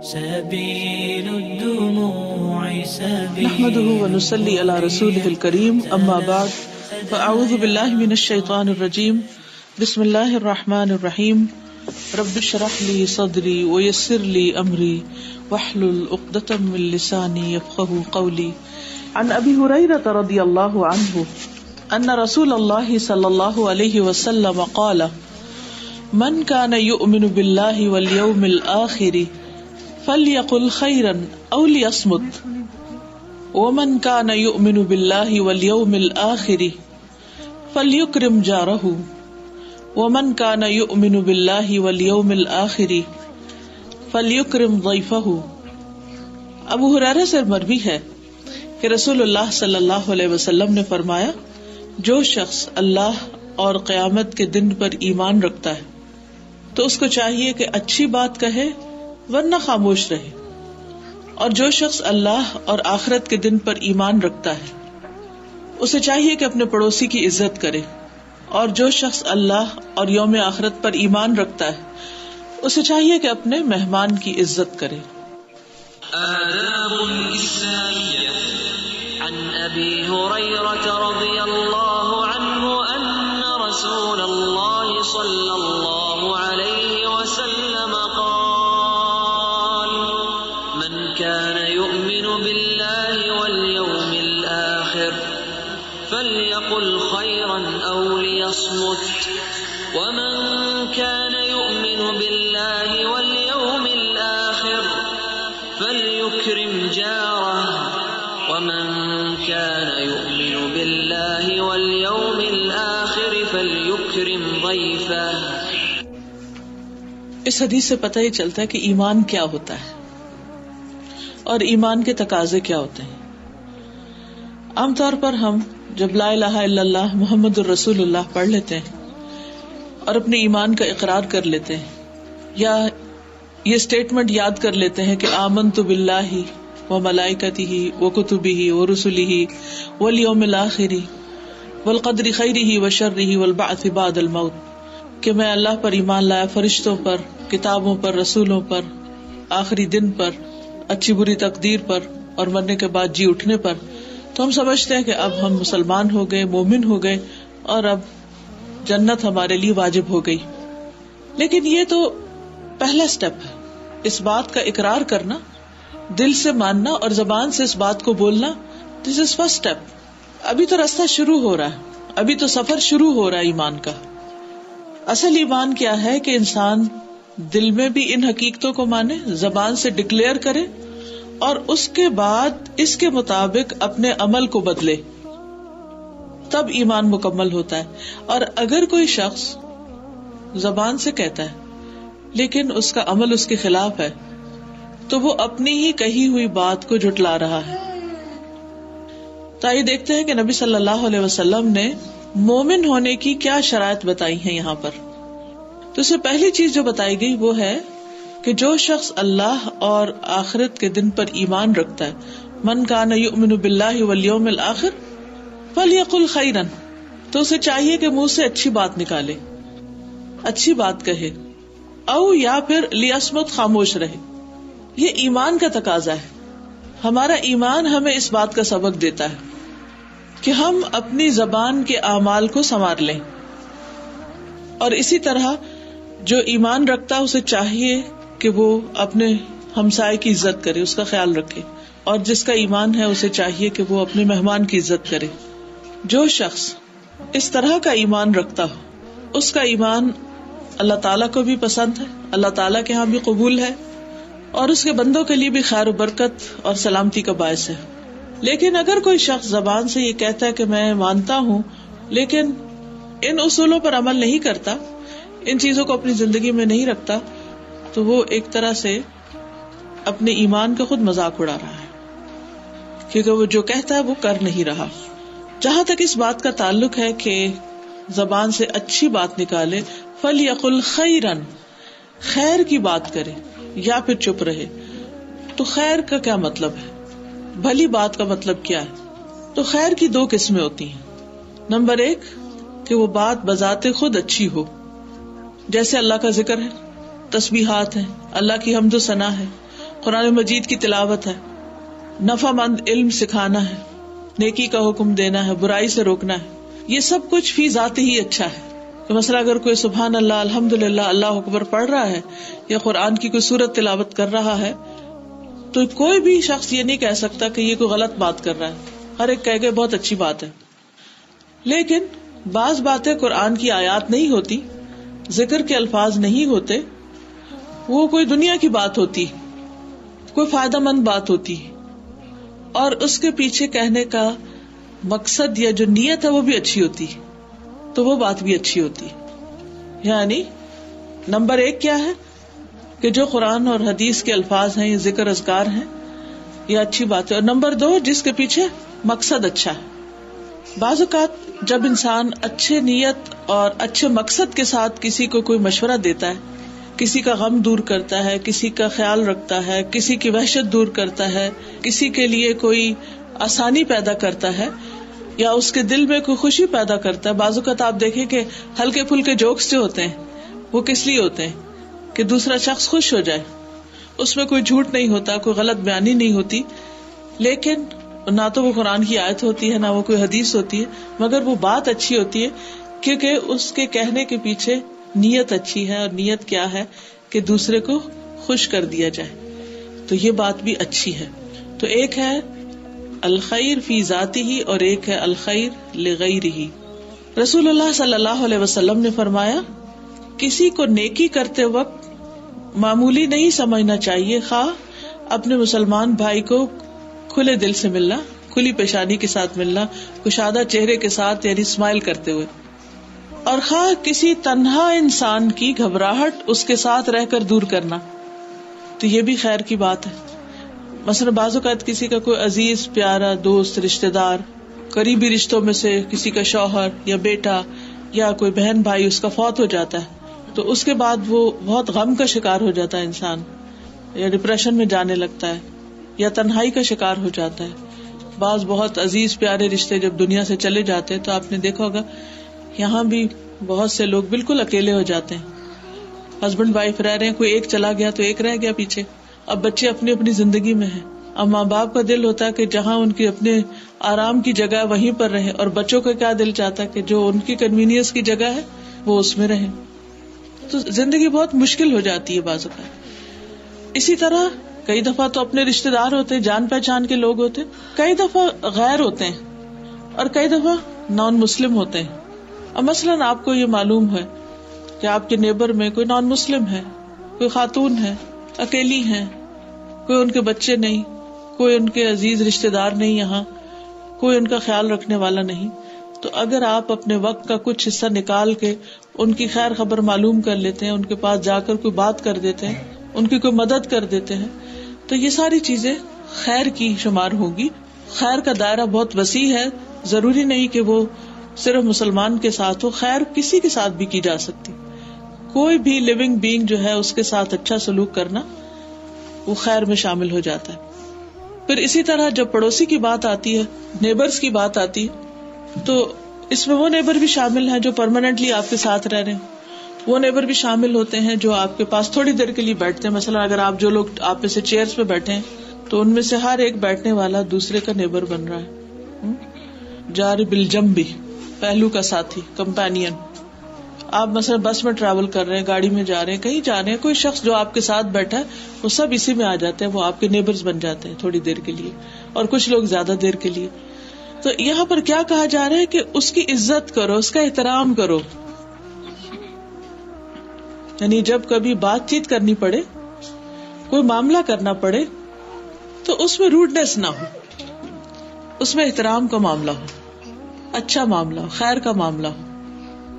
سبيل الدموع سبيل نحمده ونصلي على رسوله الكريم اما بعد فاعوذ بالله من الشيطان الرجيم بسم الله الرحمن الرحيم رب اشرح لي صدري ويسر لي امري واحلل عقدة من لساني يفقهوا قولي عن ابي هريرة رضي الله عنه ان رسول الله صلى الله عليه وسلم قال من كان يؤمن بالله واليوم الآخر فليقل خيرا أو ليصمت ومن كان يؤمن بالله واليوم الآخر فليكرم جاره ومن كان يؤمن بالله واليوم الآخر فليكرم ضيفه۔ ابو ہریرہ سے مروی ہے کہ رسول اللہ صلی اللہ علیہ وسلم نے فرمایا، جو شخص اللہ اور قیامت کے دن پر ایمان رکھتا ہے تو اس کو چاہیے کہ اچھی بات کہے ورنہ خاموش رہے، اور جو شخص اللہ اور آخرت کے دن پر ایمان رکھتا ہے اسے چاہیے کہ اپنے پڑوسی کی عزت کرے، اور جو شخص اللہ اور یوم آخرت پر ایمان رکھتا ہے اسے چاہیے کہ اپنے مہمان کی عزت کرے۔ آداب اسلامیہ عن ابی ہریرہ رضی اللہ عنہ ان رسول اللہ صلی اللہ علیہ وسلم قال من كان يؤمن بالله واليوم الآخر فليقل خيرا أو ليصمت ومن كان يؤمن بالله واليوم الآخر فليكرم جاره ومن كان يؤمن بالله واليوم الآخر فليكرم ضيفه۔ اس حدیث سے پتہ یہ چلتا ہے کہ ایمان کیا ہوتا ہے اور ایمان کے تقاضے کیا ہوتے ہیں۔ عام طور پر ہم جب لا الہ الا اللہ محمد الرسول اللہ پڑھ لیتے ہیں اور اپنے ایمان کا اقرار کر لیتے ہیں، یا یہ اسٹیٹمنٹ یاد کر لیتے ہیں کہ آمنت باللہ وملائکتہ وکتبہ ورسلہ والیوم الآخر والقدر خیرہ وشرہ والبعث بعد الموت، کہ میں اللہ پر ایمان لایا، فرشتوں پر، کتابوں پر، رسولوں پر، آخری دن پر، اچھی بری تقدیر پر، اور مرنے کے بعد جی اٹھنے پر، تو ہم سمجھتے ہیں کہ اب ہم مسلمان ہو گئے، مومن ہو گئے، اور اب جنت ہمارے لیے واجب ہو گئی۔ لیکن یہ تو پہلا سٹیپ ہے، اس بات کا اقرار کرنا، دل سے ماننا اور زبان سے اس بات کو بولنا، دس از فرسٹ سٹیپ۔ ابھی تو راستہ شروع ہو رہا ہے، ابھی تو سفر شروع ہو رہا ہے ایمان کا۔ اصل ایمان کیا ہے کہ انسان دل میں بھی ان حقیقتوں کو مانے، زبان سے ڈکلیئر کرے، اور اس کے بعد اس کے مطابق اپنے عمل کو بدلے، تب ایمان مکمل ہوتا ہے۔ اور اگر کوئی شخص زبان سے کہتا ہے لیکن اس کا عمل اس کے خلاف ہے تو وہ اپنی ہی کہی ہوئی بات کو جھٹلا رہا ہے۔ تو آئیے دیکھتے ہیں کہ نبی صلی اللہ علیہ وسلم نے مومن ہونے کی کیا شرائط بتائی ہیں یہاں پر۔ تو اس سے پہلی چیز جو بتائی گئی وہ ہے کہ جو شخص اللہ اور آخرت کے دن پر ایمان رکھتا ہے، من کان یؤمن باللہ والیوم الآخر فلیقل خیرا، تو اسے چاہیے کہ منہ سے اچھی بات نکالے، اچھی بات کہے، او یا پھر لیصمت، خاموش رہے۔ یہ ایمان کا تقاضا ہے۔ ہمارا ایمان ہمیں اس بات کا سبق دیتا ہے کہ ہم اپنی زبان کے اعمال کو سنوار لیں، اور اسی طرح جو ایمان رکھتا اسے چاہیے کہ وہ اپنے ہمسائے کی عزت کرے، اس کا خیال رکھے، اور جس کا ایمان ہے اسے چاہیے کہ وہ اپنے مہمان کی عزت کرے۔ جو شخص اس طرح کا ایمان رکھتا ہو اس کا ایمان اللہ تعالیٰ کو بھی پسند ہے، اللہ تعالیٰ کے ہاں بھی قبول ہے، اور اس کے بندوں کے لیے بھی خیر و برکت اور سلامتی کا باعث ہے۔ لیکن اگر کوئی شخص زبان سے یہ کہتا ہے کہ میں مانتا ہوں لیکن ان اصولوں پر عمل نہیں کرتا، ان چیزوں کو اپنی زندگی میں نہیں رکھتا، تو وہ ایک طرح سے اپنے ایمان کا خود مذاق اڑا رہا ہے، کیونکہ وہ جو کہتا ہے وہ کر نہیں رہا۔ جہاں تک اس بات کا تعلق ہے کہ زبان سے اچھی بات نکالے، فَلْيَقُلْ خَيْرًا، خیر کی بات کرے یا پھر چپ رہے۔ تو خیر کا کیا مطلب ہے؟ بھلی بات کا مطلب کیا ہے؟ تو خیر کی دو قسمیں ہوتی ہیں۔ نمبر 1 کہ وہ بات بذات خود اچھی ہو، جیسے اللہ کا ذکر ہے، تسبیحات ہیں، اللہ کی حمد و ثنا ہے، قرآن مجید کی تلاوت ہے، نفع مند علم سکھانا ہے، نیکی کا حکم دینا ہے، برائی سے روکنا ہے، یہ سب کچھ فی ذات ہی اچھا ہے. تو مثلا اگر کوئی سبحان اللہ، الحمدللہ، اللہ اکبر پڑھ رہا ہے یا قرآن کی کوئی سورت تلاوت کر رہا ہے تو کوئی بھی شخص یہ نہیں کہہ سکتا کہ یہ کوئی غلط بات کر رہا ہے. ہر ایک کہے گا بہت اچھی بات ہے. لیکن بعض باتیں قرآن کی آیات نہیں ہوتی، ذکر کے الفاظ نہیں ہوتے، وہ کوئی دنیا کی بات ہوتی، کوئی فائدہ مند بات ہوتی، اور اس کے پیچھے کہنے کا مقصد یا جو نیت ہے وہ بھی اچھی ہوتی، تو وہ بات بھی اچھی ہوتی. یعنی نمبر 1 کیا ہے کہ جو قرآن اور حدیث کے الفاظ ہیں، یہ ذکر اذکار ہیں، یہ اچھی بات ہے. اور نمبر 2 جس کے پیچھے مقصد اچھا ہے. بعض اوقات جب انسان اچھے نیت اور اچھے مقصد کے ساتھ کسی کو کوئی مشورہ دیتا ہے، کسی کا غم دور کرتا ہے، کسی کا خیال رکھتا ہے، کسی کی وحشت دور کرتا ہے، کسی کے لیے کوئی آسانی پیدا کرتا ہے یا اس کے دل میں کوئی خوشی پیدا کرتا ہے. بعض اوقات آپ دیکھیں کہ ہلکے پھلکے جوکس جو ہوتے ہیں وہ کس لیے ہوتے ہیں کہ دوسرا شخص خوش ہو جائے. اس میں کوئی جھوٹ نہیں ہوتا، کوئی غلط بیانی نہیں ہوتی، لیکن نہ تو وہ قرآن کی آیت ہوتی ہے، نہ وہ کوئی حدیث ہوتی ہے، مگر وہ بات اچھی ہوتی ہے کیونکہ اس کے کہنے کے پیچھے نیت اچھی ہے. اور نیت کیا ہے کہ دوسرے کو خوش کر دیا جائے، تو یہ بات بھی اچھی ہے. تو ایک ہے الخیر فی ذاتہ اور ایک ہے الخیر لغیرہ. رسول اللہ صلی اللہ علیہ وسلم نے فرمایا کسی کو نیکی کرتے وقت معمولی نہیں سمجھنا چاہیے، خواہ اپنے مسلمان بھائی کو کھلے دل سے ملنا، کھلی پیشانی کے ساتھ ملنا، کشادہ چہرے کے ساتھ یعنی اسمائل کرتے ہوئے، اور خواہ کسی تنہا انسان کی گھبراہٹ اس کے ساتھ رہ کر دور کرنا، تو یہ بھی خیر کی بات ہے. مثلا بعض اوقات کسی کا کوئی عزیز پیارا دوست، رشتہ دار، قریبی رشتوں میں سے کسی کا شوہر یا بیٹا یا کوئی بہن بھائی اس کا فوت ہو جاتا ہے، تو اس کے بعد وہ بہت غم کا شکار ہو جاتا ہے انسان، یا ڈپریشن میں جانے لگتا ہے یا تنہائی کا شکار ہو جاتا ہے. بعض بہت عزیز پیارے رشتے جب دنیا سے چلے جاتے ہیں تو آپ نے دیکھا ہوگا یہاں بھی بہت سے لوگ بالکل اکیلے ہو جاتے ہیں. ہسبینڈ وائف رہ رہے ہیں، کوئی ایک چلا گیا تو ایک رہ گیا پیچھے. اب بچے اپنی اپنی زندگی میں ہیں. اب ماں باپ کا دل ہوتا ہے کہ جہاں ان کی اپنے آرام کی جگہ ہے وہیں پر رہے، اور بچوں کا کیا دل چاہتا ہے کہ جو ان کی کنوینئنس کی جگہ ہے وہ اس میں رہیں. تو زندگی بہت مشکل ہو جاتی ہے بعض اوقات. اسی طرح کئی دفعہ تو اپنے رشتے دار ہوتے ہیں، جان پہچان کے لوگ ہوتے ہیں، کئی دفعہ غیر ہوتے ہیں، اور کئی دفعہ نان مسلم ہوتے ہیں. اب مثلاً آپ کو یہ معلوم ہے کہ آپ کے نیبر میں کوئی نان مسلم ہے، کوئی خاتون ہے، اکیلی ہیں، کوئی ان کے بچے نہیں، کوئی ان کے عزیز رشتے دار نہیں، یہاں کوئی ان کا خیال رکھنے والا نہیں. تو اگر آپ اپنے وقت کا کچھ حصہ نکال کے ان کی خیر خبر معلوم کر لیتے ہیں، ان کے پاس جا کر کوئی بات کر دیتے ہیں، ان کی کوئی مدد کر دیتے ہیں، تو یہ ساری چیزیں خیر کی شمار ہوگی. خیر کا دائرہ بہت وسیع ہے، ضروری نہیں کہ وہ صرف مسلمان کے ساتھ ہو، خیر کسی کے ساتھ بھی کی جا سکتی. کوئی بھی لیونگ بینگ جو ہے اس کے ساتھ اچھا سلوک کرنا وہ خیر میں شامل ہو جاتا ہے. پھر اسی طرح جب پڑوسی کی بات آتی ہے، نیبرز کی بات آتی ہے، تو اس میں وہ نیبر بھی شامل ہیں جو پرماننٹلی آپ کے ساتھ رہ رہے ہیں، وہ نیبر بھی شامل ہوتے ہیں جو آپ کے پاس تھوڑی دیر کے لیے بیٹھتے ہیں. مثلا اگر آپ جو لوگ آپ میں سے چیئرز پہ بیٹھے ہیں تو ان میں سے ہر ایک بیٹھنے والا دوسرے کا نیبر بن رہا ہے. جار بالجنب، پہلو کا ساتھی، کمپینین. آپ مثلا بس میں ٹریول کر رہے ہیں، گاڑی میں جا رہے ہیں، کہیں جا رہے ہیں، کوئی شخص جو آپ کے ساتھ بیٹھا ہے وہ سب اسی میں آ جاتے ہیں، وہ آپ کے نیبرز بن جاتے ہیں تھوڑی دیر کے لیے، اور کچھ لوگ زیادہ دیر کے لیے. تو یہاں پر کیا کہا جا رہا ہے کہ اس کی عزت کرو، اس کا احترام کرو. یعنی جب کبھی بات چیت کرنی پڑے، کوئی معاملہ کرنا پڑے، تو اس میں روڈنس نہ ہو، اس میں احترام کا معاملہ ہو، اچھا معاملہ ہو، خیر کا معاملہ ہو.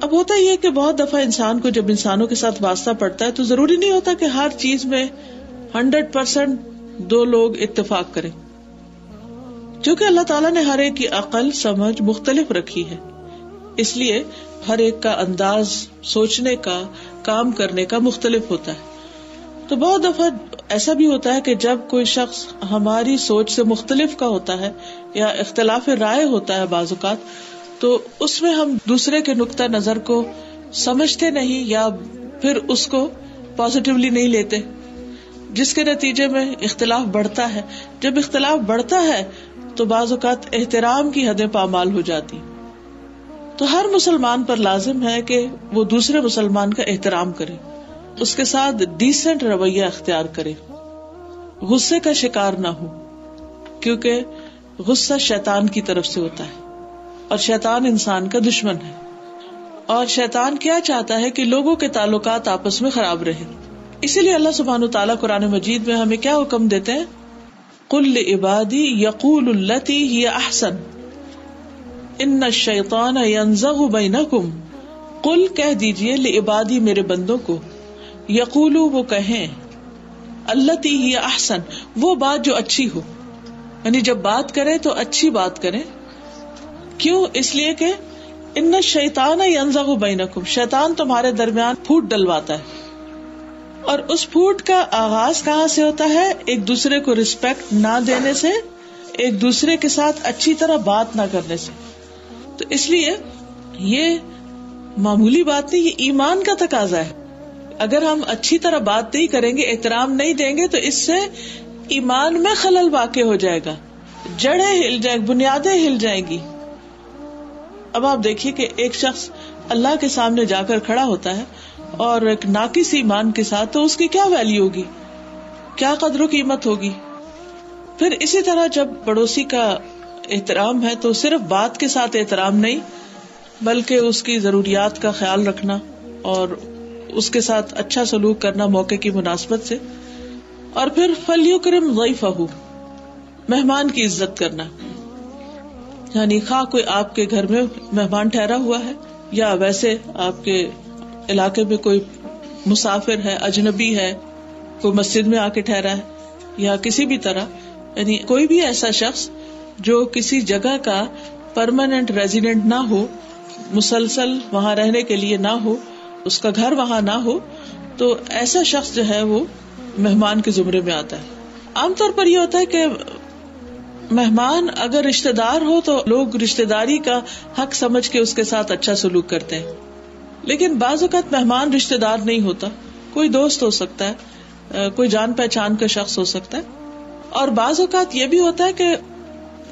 اب ہوتا ہی ہے کہ بہت دفعہ انسان کو جب انسانوں کے ساتھ واسطہ پڑتا ہے تو ضروری نہیں ہوتا کہ ہر چیز میں 100% دو لوگ اتفاق کریں، کیونکہ اللہ تعالیٰ نے ہر ایک کی عقل سمجھ مختلف رکھی ہے، اس لیے ہر ایک کا انداز سوچنے کا، کام کرنے کا مختلف ہوتا ہے. تو بہت دفعہ ایسا بھی ہوتا ہے کہ جب کوئی شخص ہماری سوچ سے مختلف کا ہوتا ہے یا اختلاف رائے ہوتا ہے بعض اوقات، تو اس میں ہم دوسرے کے نقطہ نظر کو سمجھتے نہیں یا پھر اس کو پازیٹیولی نہیں لیتے. جس کے نتیجے میں اختلاف بڑھتا ہے. جب اختلاف بڑھتا ہے تو بعض اوقات احترام کی حدیں پامال ہو جاتی. تو ہر مسلمان پر لازم ہے کہ وہ دوسرے مسلمان کا احترام کرے, اس کے ساتھ ڈیسنٹ رویہ اختیار کرے, غصے کا شکار نہ ہو, کیونکہ غصہ شیطان کی طرف سے ہوتا ہے اور شیطان انسان کا دشمن ہے. اور شیطان کیا چاہتا ہے کہ لوگوں کے تعلقات آپس میں خراب رہے. اسی لیے اللہ سبحانہ وتعالیٰ قرآن مجید میں ہمیں کیا حکم دیتے ہیں؟ قل لعبادی یقول التی ہی احسن ان الشیطان ینزغ بینکم. قل کہہ دیجئے لعبادی میرے بندوں کو, یقولو وہ کہیں, التی ہی احسن وہ بات جو اچھی ہو, یعنی جب بات کریں تو اچھی بات کریں. کیوں؟ اس لیے کہ ان الشیطان ینزغ بینکم, شیطان تمہارے درمیان پھوٹ ڈلواتا ہے. اور اس پھوٹ کا آغاز کہاں سے ہوتا ہے؟ ایک دوسرے کو رسپیکٹ نہ دینے سے, ایک دوسرے کے ساتھ اچھی طرح بات نہ کرنے سے. تو اس لیے یہ معمولی بات نہیں, یہ ایمان کا تقاضا ہے. اگر ہم اچھی طرح بات نہیں کریں گے, احترام نہیں دیں گے, تو اس سے ایمان میں خلل واقع ہو جائے گا, جڑیں ہل جائیں, بنیادیں ہل جائیں گی. اب آپ دیکھیے کہ ایک شخص اللہ کے سامنے جا کر کھڑا ہوتا ہے اور ایک ناقص ایمان کے ساتھ, تو اس کی کیا ویلیو ہوگی, کیا قدر و قیمت ہوگی. پھر اسی طرح جب پڑوسی کا احترام ہے تو صرف بات کے ساتھ احترام نہیں, بلکہ اس کی ضروریات کا خیال رکھنا اور اس کے ساتھ اچھا سلوک کرنا موقع کی مناسبت سے. اور پھر فلیکرم ضیفہ, مہمان کی عزت کرنا. یعنی خواہ کوئی آپ کے گھر میں مہمان ٹھہرا ہوا ہے یا ویسے آپ کے علاقے میں کوئی مسافر ہے, اجنبی ہے, کوئی مسجد میں آ کے ٹھہرا ہے یا کسی بھی طرح, یعنی کوئی بھی ایسا شخص جو کسی جگہ کا پرماننٹ ریزیڈنٹ نہ ہو, مسلسل وہاں رہنے کے لیے نہ ہو, اس کا گھر وہاں نہ ہو, تو ایسا شخص جو ہے وہ مہمان کے زمرے میں آتا ہے. عام طور پر یہ ہوتا ہے کہ مہمان اگر رشتہ دار ہو تو لوگ رشتہ داری کا حق سمجھ کے اس کے ساتھ اچھا سلوک کرتے ہیں. لیکن بعض اوقات مہمان رشتہ دار نہیں ہوتا, کوئی دوست ہو سکتا ہے, کوئی جان پہچان کا شخص ہو سکتا ہے. اور بعض اوقات یہ بھی ہوتا ہے کہ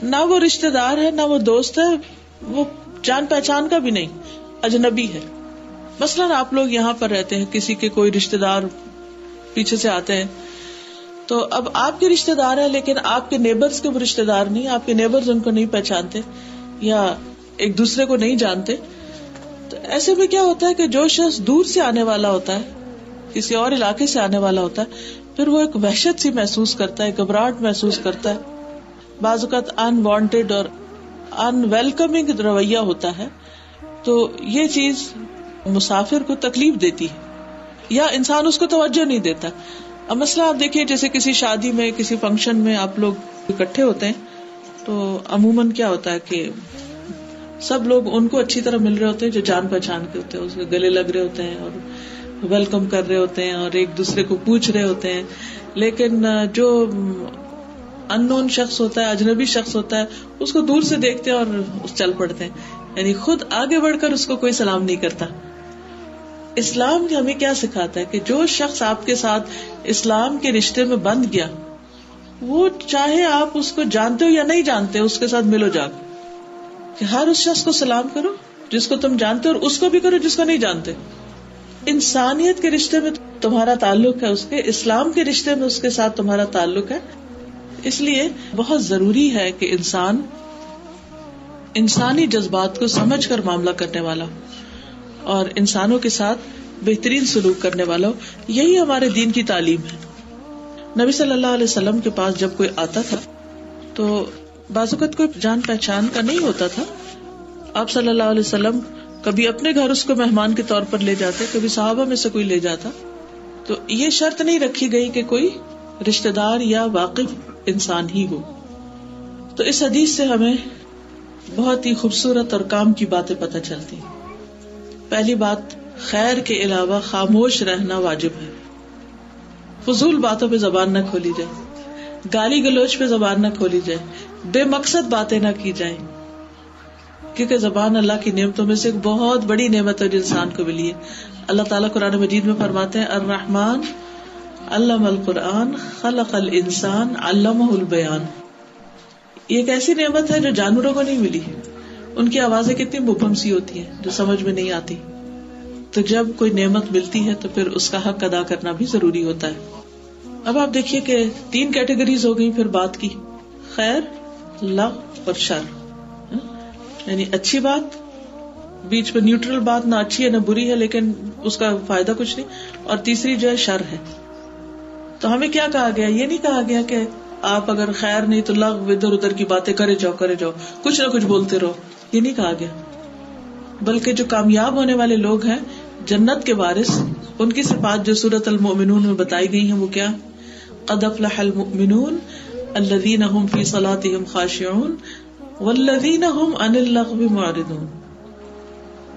نہ وہ رشتہ دار ہے, نہ وہ دوست ہے, وہ جان پہچان کا بھی نہیں, اجنبی ہے. مثلاً آپ لوگ یہاں پر رہتے ہیں, کسی کے کوئی رشتہ دار پیچھے سے آتے ہیں, تو اب آپ کے رشتہ دار ہیں لیکن آپ کے نیبرز کے وہ رشتہ دار نہیں, آپ کے نیبرز ان کو نہیں پہچانتے یا ایک دوسرے کو نہیں جانتے. تو ایسے میں کیا ہوتا ہے کہ جو شخص دور سے آنے والا ہوتا ہے, کسی اور علاقے سے آنے والا ہوتا ہے, پھر وہ ایک وحشت سی محسوس کرتا ہے, گھبراہٹ محسوس کرتا ہے, بعض اوقات ان وانٹیڈ اور ان ویلکمنگ رویہ ہوتا ہے. تو یہ چیز مسافر کو تکلیف دیتی ہے یا انسان اس کو توجہ نہیں دیتا. اب مسئلہ آپ دیکھیے, جیسے کسی شادی میں, کسی فنکشن میں آپ لوگ اکٹھے ہوتے ہیں, تو عموماً کیا ہوتا ہے کہ سب لوگ ان کو اچھی طرح مل رہے ہوتے ہیں جو جان پہچان کے ہوتے ہیں, اس کے گلے لگ رہے ہوتے ہیں اور ویلکم کر رہے ہوتے ہیں اور ایک دوسرے کو پوچھ رہے ہوتے ہیں. لیکن جو ان نون شخص ہوتا ہے, اجنبی شخص ہوتا ہے, اس کو دور سے دیکھتے ہیں اور چل پڑتے ہیں, یعنی خود آگے بڑھ کر اس کو کوئی سلام نہیں کرتا. اسلام ہمیں کیا سکھاتا ہے کہ جو شخص آپ کے ساتھ اسلام کے رشتے میں بندھ گیا, وہ چاہے آپ اس کو جانتے ہو یا نہیں جانتے, اس کے ساتھ ملو جا کہ ہر اس شخص کو سلام کرو جس کو تم جانتے ہو, اور اس کو بھی کرو جس کو نہیں جانتے. انسانیت کے رشتے میں تمہارا تعلق ہے, اس کے اسلام کے رشتے میں اس کے ساتھ تمہارا تعلق ہے. اس لیے بہت ضروری ہے کہ انسان انسانی جذبات کو سمجھ کر معاملہ کرنے والا اور انسانوں کے ساتھ بہترین سلوک کرنے والا ہو. یہی ہمارے دین کی تعلیم ہے. نبی صلی اللہ علیہ وسلم کے پاس جب کوئی آتا تھا تو بعض اوقات کوئی جان پہچان کا نہیں ہوتا تھا, آپ صلی اللہ علیہ وسلم کبھی اپنے گھر اس کو مہمان کے طور پر لے جاتے, کبھی صحابہ میں سے کوئی لے جاتا. تو یہ شرط نہیں رکھی گئی کہ کوئی رشتہ دار یا واقف انسان ہی ہو. تو اس حدیث سے ہمیں بہت ہی خوبصورت اور کام کی باتیں پتہ چلتی. پہلی بات, خیر کے علاوہ خاموش رہنا واجب ہے. فضول باتوں پہ زبان نہ کھولی جائے, گالی گلوچ پہ زبان نہ کھولی جائے, بے مقصد باتیں نہ کی جائیں, کیونکہ زبان اللہ کی نعمتوں میں سے ایک بہت بڑی نعمت ہے جو انسان کو ملی ہے. اللہ تعالیٰ قرآن مجید میں فرماتے ہیں, الرحمن علم القرآن خلق الانسان علمہ البیان. یہ ایک ایسی نعمت ہے جو جانوروں کو نہیں ملی. ان کی آوازیں کتنی مبہم سی ہوتی ہیں جو سمجھ میں نہیں آتی. تو جب کوئی نعمت ملتی ہے تو پھر اس کا حق ادا کرنا بھی ضروری ہوتا ہے. اب آپ دیکھیے کہ 3 کیٹیگریز ہو گئی پھر بات کی، خیر، لغو اور شر. یعنی اچھی بات، بیچ میں نیوٹرل بات، نہ اچھی ہے نہ بری ہے لیکن اس کا فائدہ کچھ نہیں. اور تیسری جو ہے شر ہے. تو ہمیں کیا کہا گیا؟ یہ نہیں کہا گیا کہ آپ اگر خیر نہیں تو لغو ادھر ادھر کی باتیں کرے جاؤ کچھ نہ کچھ بولتے رہو. یہ نہیں کہا گیا. بلکہ جو کامیاب ہونے والے لوگ ہیں، جنت کے وارث، ان کی صفات جو سورۃ المؤمنون میں بتائی گئی ہیں وہ کیا؟ قد افلح المؤمنون الذین هم فی صلاتهم خاشعون والذین هم عن اللغو معرضون.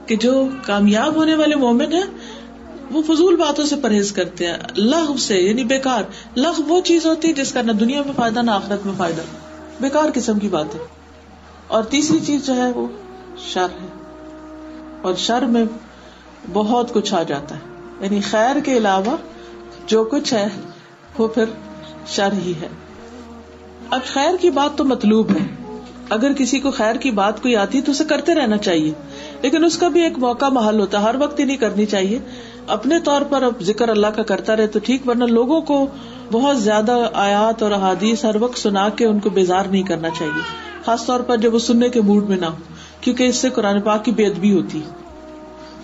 کہ جو کامیاب ہونے والے مومن ہیں وہ فضول باتوں سے پرہیز کرتے ہیں، لغو سے یعنی بیکار. لغو وہ چیز ہوتی ہے جس کا نہ دنیا میں فائدہ نہ آخرت میں فائدہ، بیکار قسم کی بات ہے. اور تیسری چیز جو ہے وہ شر ہے. اور شر میں بہت کچھ آ جاتا ہے، یعنی خیر کے علاوہ جو کچھ ہے وہ پھر شر ہی ہے. اب خیر کی بات تو مطلوب ہے، اگر کسی کو خیر کی بات کوئی آتی تو اسے کرتے رہنا چاہیے، لیکن اس کا بھی ایک موقع محل ہوتا ہے. ہر وقت ہی نہیں کرنی چاہیے. اپنے طور پر اب ذکر اللہ کا کرتا رہے تو ٹھیک، ورنہ لوگوں کو بہت زیادہ آیات اور احادیث ہر وقت سنا کے ان کو بیزار نہیں کرنا چاہیے، خاص طور پر جب وہ سننے کے موڈ میں نہ ہو، کیونکہ اس سے قرآن پاک کی بے ادبی ہوتی ہے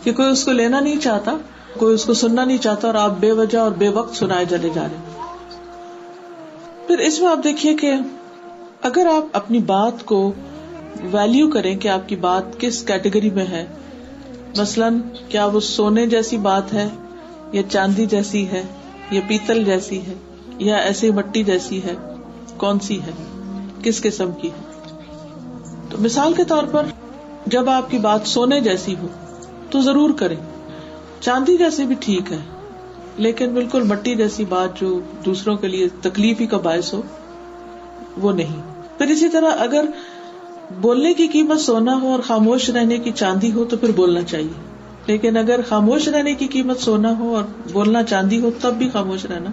کہ کوئی اس کو لینا نہیں چاہتا، کوئی اس کو سننا نہیں چاہتا اور آپ بے وجہ اور بے وقت سنائے چلے جا رہے. پھر اس میں آپ دیکھیے کہ اگر آپ اپنی بات کو ویلیو کریں کہ آپ کی بات کس کیٹیگری میں ہے، مثلاً کیا وہ سونے جیسی بات ہے یا چاندی جیسی ہے یا پیتل جیسی ہے یا ایسے مٹی جیسی ہے، کون سی ہے، کس قسم کی ہے. تو مثال کے طور پر جب آپ کی بات سونے جیسی ہو تو ضرور کریں. چاندی جیسی بھی ٹھیک ہے، لیکن بالکل مٹی جیسی بات جو دوسروں کے لیے تکلیف ہی کا باعث ہو وہ نہیں. پھر اسی طرح اگر بولنے کی قیمت سونا ہو اور خاموش رہنے کی چاندی ہو تو پھر بولنا چاہیے، لیکن اگر خاموش رہنے کی قیمت سونا ہو اور بولنا چاندی ہو تب بھی خاموش رہنا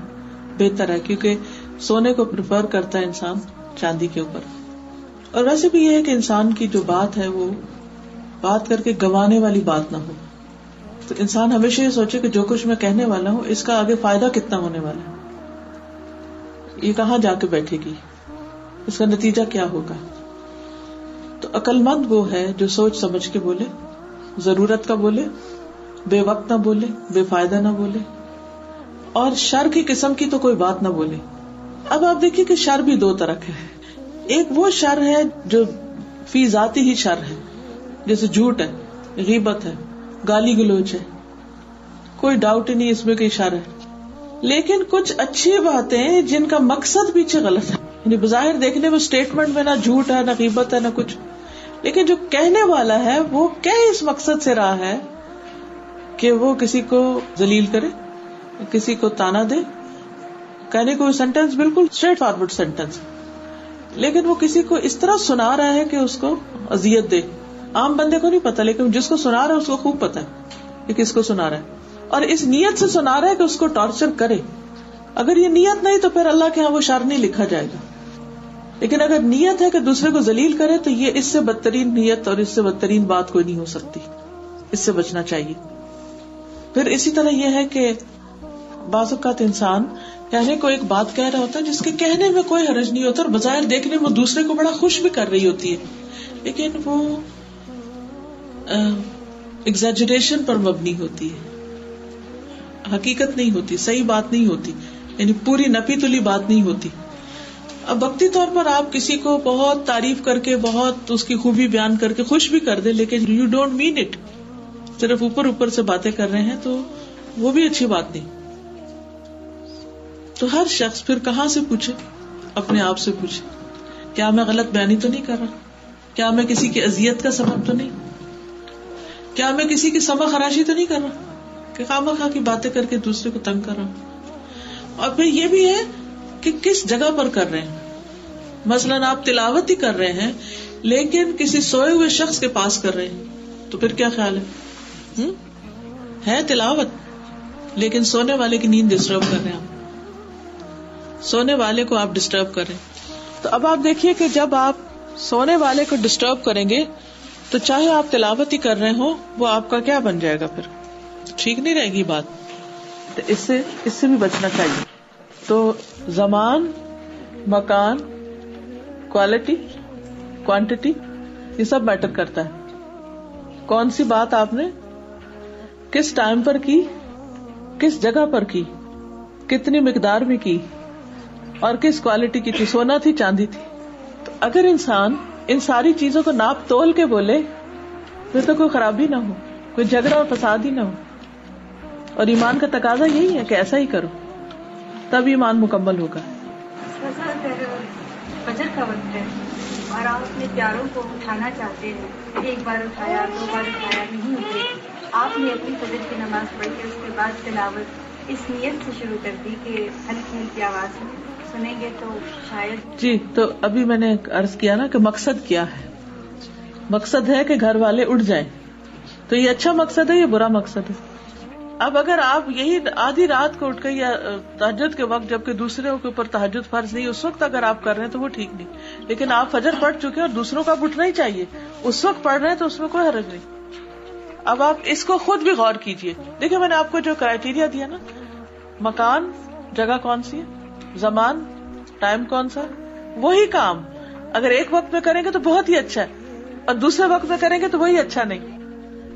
بہتر ہے، کیونکہ سونے کو پریفر کرتا ہے انسان چاندی کے اوپر. اور ویسے بھی یہ ہے کہ انسان کی جو بات ہے وہ بات کر کے گنوانے والی بات نہ ہو. تو انسان ہمیشہ یہ سوچے کہ جو کچھ میں کہنے والا ہوں اس کا آگے فائدہ کتنا ہونے والا ہے، یہ کہاں جا کے بیٹھے گی، اس کا نتیجہ کیا ہوگا. تو عقل مند وہ ہے جو سوچ سمجھ کے بولے، ضرورت کا بولے، بے وقت نہ بولے، بے فائدہ نہ بولے، اور شر کی قسم کی تو کوئی بات نہ بولے. اب آپ دیکھیے کہ شر بھی 2 طرح کے ہے. ایک وہ شر ہے جو فی ذاتی ہی شر ہے، جیسے جھوٹ ہے، غیبت ہے، گالی گلوچ ہے، کوئی ڈاؤٹ ہی نہیں اس میں کہ شر ہے. لیکن کچھ اچھی باتیں جن کا مقصد پیچھے غلط ہے، یعنی بظاہر دیکھنے میں اسٹیٹمنٹ میں نہ جھوٹ ہے نہ غیبت ہے نہ کچھ، لیکن جو کہنے والا ہے وہ کیا اس مقصد سے رہا ہے کہ وہ کسی کو ذلیل کرے، کسی کو تانا دے. کہنے کو سینٹینس بالکل اسٹریٹ فارورڈ سینٹینس، لیکن وہ کسی کو اس طرح سنا رہا ہے کہ اس کو اذیت دے. عام بندے کو نہیں پتا، لیکن جس کو سنا رہا ہے اس کو خوب پتا ہے کہ کس کو سنا رہا ہے، اور اس نیت سے سنا رہا ہے کہ اس کو ٹارچر کرے. اگر یہ نیت نہیں تو پھر اللہ کے ہاں وہ شر نہیں لکھا جائے گا. لیکن اگر نیت ہے کہ دوسرے کو ذلیل کرے تو یہ اس سے بدترین نیت اور اس سے بدترین بات کوئی نہیں ہو سکتی. اس سے بچنا چاہیے. پھر اسی طرح یہ ہے کہ بعض اوقات انسان کہنے کو ایک بات کہہ رہا ہوتا ہے جس کے کہنے میں کوئی حرج نہیں ہوتا اور بظاہر دیکھنے میں دوسرے کو بڑا خوش بھی کر رہی ہوتی ہے، لیکن وہ ایگزیجریشن پر مبنی ہوتی ہے، حقیقت نہیں ہوتی، صحیح بات نہیں ہوتی، یعنی پوری نپی تلی بات نہیں ہوتی. اب وقتی طور پر آپ کسی کو بہت تعریف کر کے، بہت اس کی خوبی بیان کر کے خوش بھی کر دے، لیکن یو ڈونٹ مین اٹ، صرف اوپر اوپر سے باتیں کر رہے ہیں، تو وہ بھی اچھی بات نہیں. تو ہر شخص پھر کہاں سے پوچھے؟ اپنے آپ سے پوچھے، کیا میں غلط بیانی تو نہیں کر رہا؟ کیا میں کسی کی اذیت کا سبب تو نہیں؟ کیا میں کسی کی سما خراشی تو نہیں کر رہا کہ خواہ مخواہ کی باتیں کر کے دوسرے کو تنگ کر رہا ہوں؟ اور پھر یہ بھی ہے کہ کس جگہ پر کر رہے ہیں. مثلاً آپ تلاوت ہی کر رہے ہیں لیکن کسی سوئے ہوئے شخص کے پاس کر رہے ہیں تو پھر کیا خیال ہے تلاوت لیکن سونے والے کی نیند ڈسٹرب کر رہے ہیں آپ. سونے والے کو آپ ڈسٹرب کریں. تو اب آپ دیکھیے کہ جب آپ سونے والے کو ڈسٹرب کریں گے تو چاہے آپ تلاوت ہی کر رہے ہوں وہ آپ کا کیا بن جائے گا، پھر ٹھیک نہیں رہے گی بات. تو اس سے بھی بچنا چاہیے. تو زمان، مکان، کوالٹی، کوانٹٹی، یہ سب میٹر کرتا ہے. کون سی بات آپ نے کس ٹائم پر کی، کس جگہ پر کی، کتنی مقدار میں کی اور کس کوالٹی کی تھی، سونا تھی چاندی تھی. تو اگر انسان ان ساری چیزوں کو ناپ تول کے بولے پھر تو کوئی خرابی نہ ہو، کوئی جھگڑا اور فساد ہی نہ ہو. اور ایمان کا تقاضا یہی ہے کہ ایسا ہی کرو، تب ایمان مکمل ہوگا. فجر کا وقت ہے اور آپ اپنے پیاروں کو اٹھانا چاہتے ہیں، ایک بار اٹھایا، دو بار اٹھایا، نہیں اٹھے. آپ نے اپنی فجر کی نماز پڑھ کے اس کے بعد تلاوت اس نیت سے شروع کر دی کہ ہلکی ہلکی آواز میں سنیں گے تو شاید. جی، تو ابھی میں نے عرض کیا نا کہ مقصد کیا ہے. مقصد ہے کہ گھر والے اٹھ جائیں. تو یہ اچھا مقصد ہے، یہ برا مقصد ہے. اب اگر آپ یہی آدھی رات کو اٹھ کے یا تہجد کے وقت جبکہ دوسروں کے اوپر تہجد فرض نہیں اس وقت اگر آپ کر رہے ہیں تو وہ ٹھیک نہیں. لیکن آپ فجر پڑھ چکے ہیں اور دوسروں کا اٹھنا ہی چاہیے، اس وقت پڑھ رہے ہیں تو اس میں کوئی حرج نہیں. اب آپ اس کو خود بھی غور کیجئے. دیکھیں میں نے آپ کو جو کرائیٹیریا دیا نا، مکان، جگہ کون سی ہے، زمان، ٹائم کون سا، وہی کام اگر ایک وقت میں کریں گے تو بہت ہی اچھا ہے اور دوسرے وقت میں کریں گے تو وہی اچھا نہیں.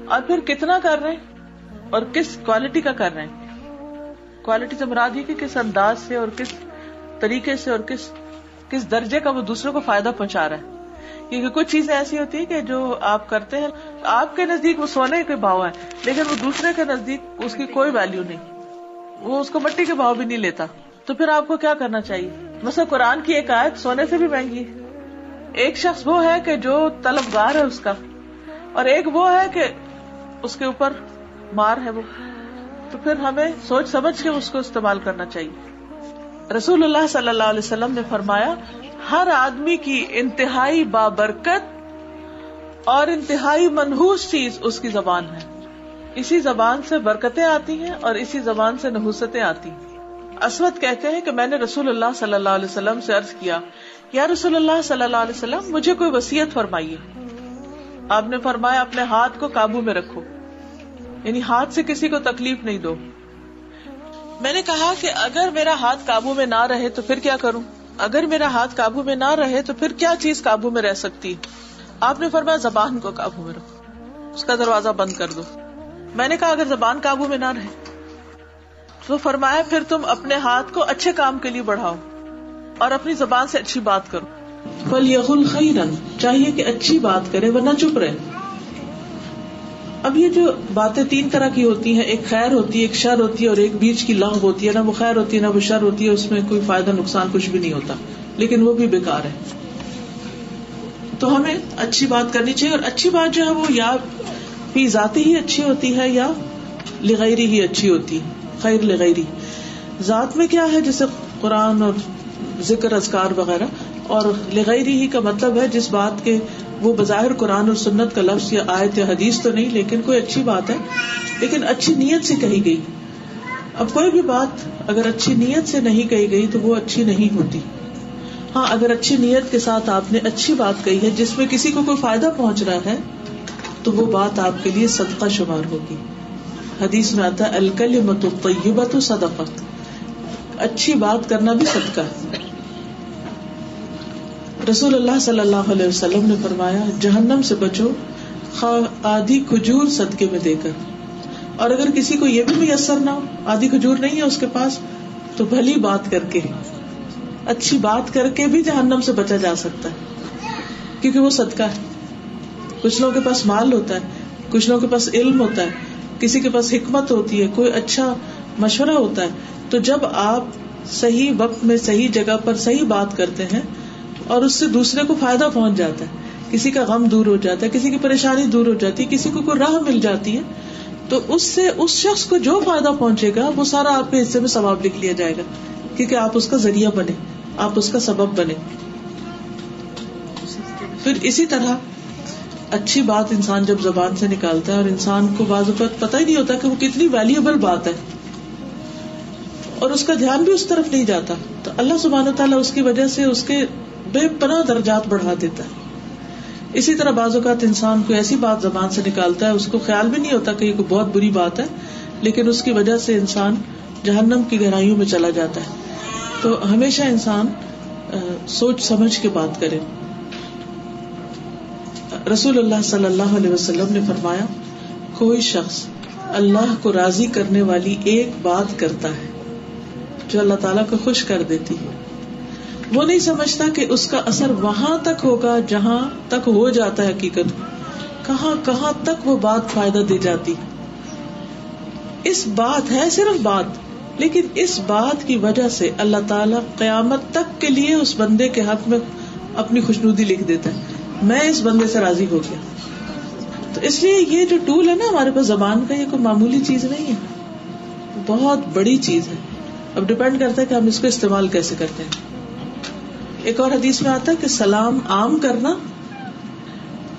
اور پھر کتنا کر رہے ہیں اور کس کوالٹی کا کر رہے ہیں. کوالٹی سے مراد یہ کہ کس انداز سے اور کس طریقے سے اور کس درجے کا وہ دوسروں کو فائدہ پہنچا رہا ہے. کیونکہ کچھ چیزیں ایسی ہوتی ہیں کہ جو آپ کرتے ہیں آپ کے نزدیک وہ سونے کے بھاؤ ہے لیکن وہ دوسرے کے نزدیک اس کی کوئی ویلیو نہیں، وہ اس کو مٹی کے بھاؤ بھی نہیں لیتا. تو پھر آپ کو کیا کرنا چاہیے؟ مثلا قرآن کی ایک آیت سونے سے بھی مہنگی ہے. ایک شخص وہ ہے کہ جو طلبگار ہے اس کا، اور ایک وہ ہے کہ اس کے اوپر مار ہے وہ. تو پھر ہمیں سوچ سمجھ کے اس کو استعمال کرنا چاہیے. رسول اللہ صلی اللہ علیہ وسلم نے فرمایا ہر آدمی کی انتہائی بابرکت اور انتہائی منحوس چیز اس کی زبان ہے. اسی زبان سے برکتیں آتی ہیں اور اسی زبان سے نحوستیں آتی ہیں. اسود کہتے ہیں کہ میں نے رسول اللہ صلی اللہ علیہ وسلم سے عرض کیا، یا رسول اللہ صلی اللہ علیہ وسلم مجھے کوئی وصیت فرمائیے. آپ نے فرمایا اپنے ہاتھ کو قابو میں رکھو، یعنی ہاتھ سے کسی کو تکلیف نہیں دو. میں نے کہا کہ اگر میرا ہاتھ قابو میں نہ رہے تو پھر کیا کروں؟ اگر میرا ہاتھ قابو میں نہ رہے تو پھر کیا چیز قابو میں رہ سکتی؟ آپ نے فرمایا زبان کو قابو میں رکھو، اس کا دروازہ بند کر دو. میں نے کہا اگر زبان قابو میں نہ رہے تو فرمایا پھر تم اپنے ہاتھ کو اچھے کام کے لیے بڑھاؤ اور اپنی زبان سے اچھی بات کرو. فَلْيَقُلْ خَيْرًا، چاہیے کہ اچھی بات کرے ورنہ چپ رہے. اب یہ جو باتیں تین طرح کی ہوتی ہیں، ایک خیر ہوتی ہے، ایک شر ہوتی ہے اور ایک بیچ کی لغو ہوتی ہے. نہ وہ خیر ہوتی ہے نہ وہ شر ہوتی ہے، اس میں کوئی فائدہ نقصان کچھ بھی نہیں ہوتا لیکن وہ بھی بیکار ہے. تو ہمیں اچھی بات کرنی چاہیے، اور اچھی بات جو ہے وہ یا فی ذاتی ہی اچھی ہوتی ہے یا لغیری ہی اچھی ہوتی ہے. خیر لغیری ذات میں کیا ہے جیسے قرآن اور ذکر اذکار وغیرہ، اور لغیری ہی کا مطلب ہے جس بات کے وہ بظاہر قرآن اور سنت کا لفظ یا آیت یا حدیث تو نہیں لیکن کوئی اچھی بات ہے لیکن اچھی نیت سے کہی گئی. اب کوئی بھی بات اگر اچھی نیت سے نہیں کہی گئی تو وہ اچھی نہیں ہوتی. ہاں اگر اچھی نیت کے ساتھ آپ نے اچھی بات کہی ہے جس میں کسی کو کوئی فائدہ پہنچ رہا ہے تو وہ بات آپ کے لیے صدقہ شمار ہوگی. حدیث میں آتا ہے الکلمۃ الطیبۃ صدقہ، اچھی بات کرنا بھی صدقہ ہے. رسول اللہ صلی اللہ علیہ وسلم نے فرمایا جہنم سے بچو خواہ آدھی کھجور صدقے میں دے کر، اور اگر کسی کو یہ بھی میسر نہ ہو، آدھی کھجور نہیں ہے اس کے پاس، تو بھلی بات کر کے، اچھی بات کر کے بھی جہنم سے بچا جا سکتا ہے کیونکہ وہ صدقہ ہے. کچھ لوگوں کے پاس مال ہوتا ہے، کچھ لوگوں کے پاس علم ہوتا ہے، کسی کے پاس حکمت ہوتی ہے، کوئی اچھا مشورہ ہوتا ہے. تو جب آپ صحیح وقت میں صحیح جگہ پر صحیح بات کرتے ہیں اور اس سے دوسرے کو فائدہ پہنچ جاتا ہے، کسی کا غم دور ہو جاتا ہے، کسی کی پریشانی دور ہو جاتی ہے، کسی کو کوئی راہ مل جاتی ہے، تو اس سے اس شخص کو جو فائدہ پہنچے گا وہ سارا آپ کے حصے میں ثواب لکھ لیا جائے گا کیونکہ آپ اس کا ذریعہ بنے، آپ اس کا سبب بنے. پھر اسی طرح اچھی بات انسان جب زبان سے نکالتا ہے اور انسان کو بعض اوقات پتہ ہی نہیں ہوتا کہ وہ کتنی ویلیوبل بات ہے، اور اس کا دھیان بھی اس طرف نہیں جاتا تو اللہ سبحانہ تعالیٰ اس کی وجہ سے اس کے بے پناہ درجات بڑھا دیتا ہے. اسی طرح بعض اوقات انسان کو ایسی بات زبان سے نکالتا ہے اس کو خیال بھی نہیں ہوتا کہ یہ کوئی بہت بری بات ہے, لیکن اس کی وجہ سے انسان جہنم کی گہرائیوں میں چلا جاتا ہے. تو ہمیشہ انسان سوچ سمجھ کے بات کرے. رسول اللہ صلی اللہ علیہ وسلم نے فرمایا, کوئی شخص اللہ کو راضی کرنے والی ایک بات کرتا ہے جو اللہ تعالیٰ کو خوش کر دیتی ہے, وہ نہیں سمجھتا کہ اس کا اثر وہاں تک ہوگا جہاں تک ہو جاتا ہے حقیقت, کہاں تک وہ بات فائدہ دے جاتی. اس بات ہے صرف بات, لیکن اس بات کی وجہ سے اللہ تعالیٰ قیامت تک کے لیے اس بندے کے حق میں اپنی خوشنودی لکھ دیتا ہے, میں اس بندے سے راضی ہو گیا. تو اس لیے یہ جو ٹول ہے نا ہمارے پاس زبان کا, یہ کوئی معمولی چیز نہیں ہے, بہت بڑی چیز ہے. اب ڈپینڈ کرتا ہے کہ ہم اس کو استعمال کیسے کرتے ہیں. ایک اور حدیث میں آتا ہے کہ سلام عام کرنا,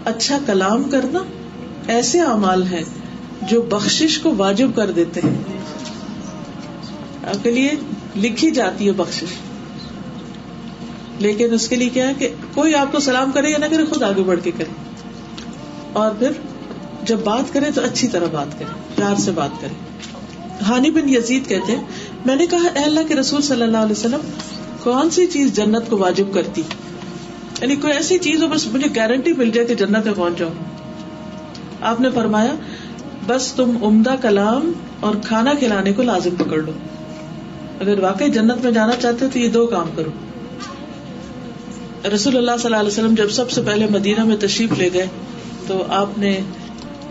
اچھا کلام کرنا ایسے اعمال ہیں جو بخشش کو واجب کر دیتے ہیں. آپ کے لیے لکھی جاتی ہے بخشش, لیکن اس کے لیے کیا ہے کہ کوئی آپ کو سلام کرے یا نہ کرے, خود آگے بڑھ کے کرے, اور پھر جب بات کرے تو اچھی طرح بات کرے, پیار سے بات کرے. ہانی بن یزید کہتے ہیں, میں نے کہا اے اللہ کے رسول صلی اللہ علیہ وسلم, کون سی چیز جنت کو واجب کرتی, یعنی کوئی ایسی چیز ہو بس مجھے گارنٹی مل جائے کہ جنت میں پہنچ جاؤں. آپ نے فرمایا بس تم عمدہ کلام اور کھانا کھلانے کو لازم پکڑ لو. اگر واقعی جنت میں جانا چاہتے ہو تو یہ دو کام کرو. رسول اللہ صلی اللہ علیہ وسلم جب سب سے پہلے مدینہ میں تشریف لے گئے تو آپ نے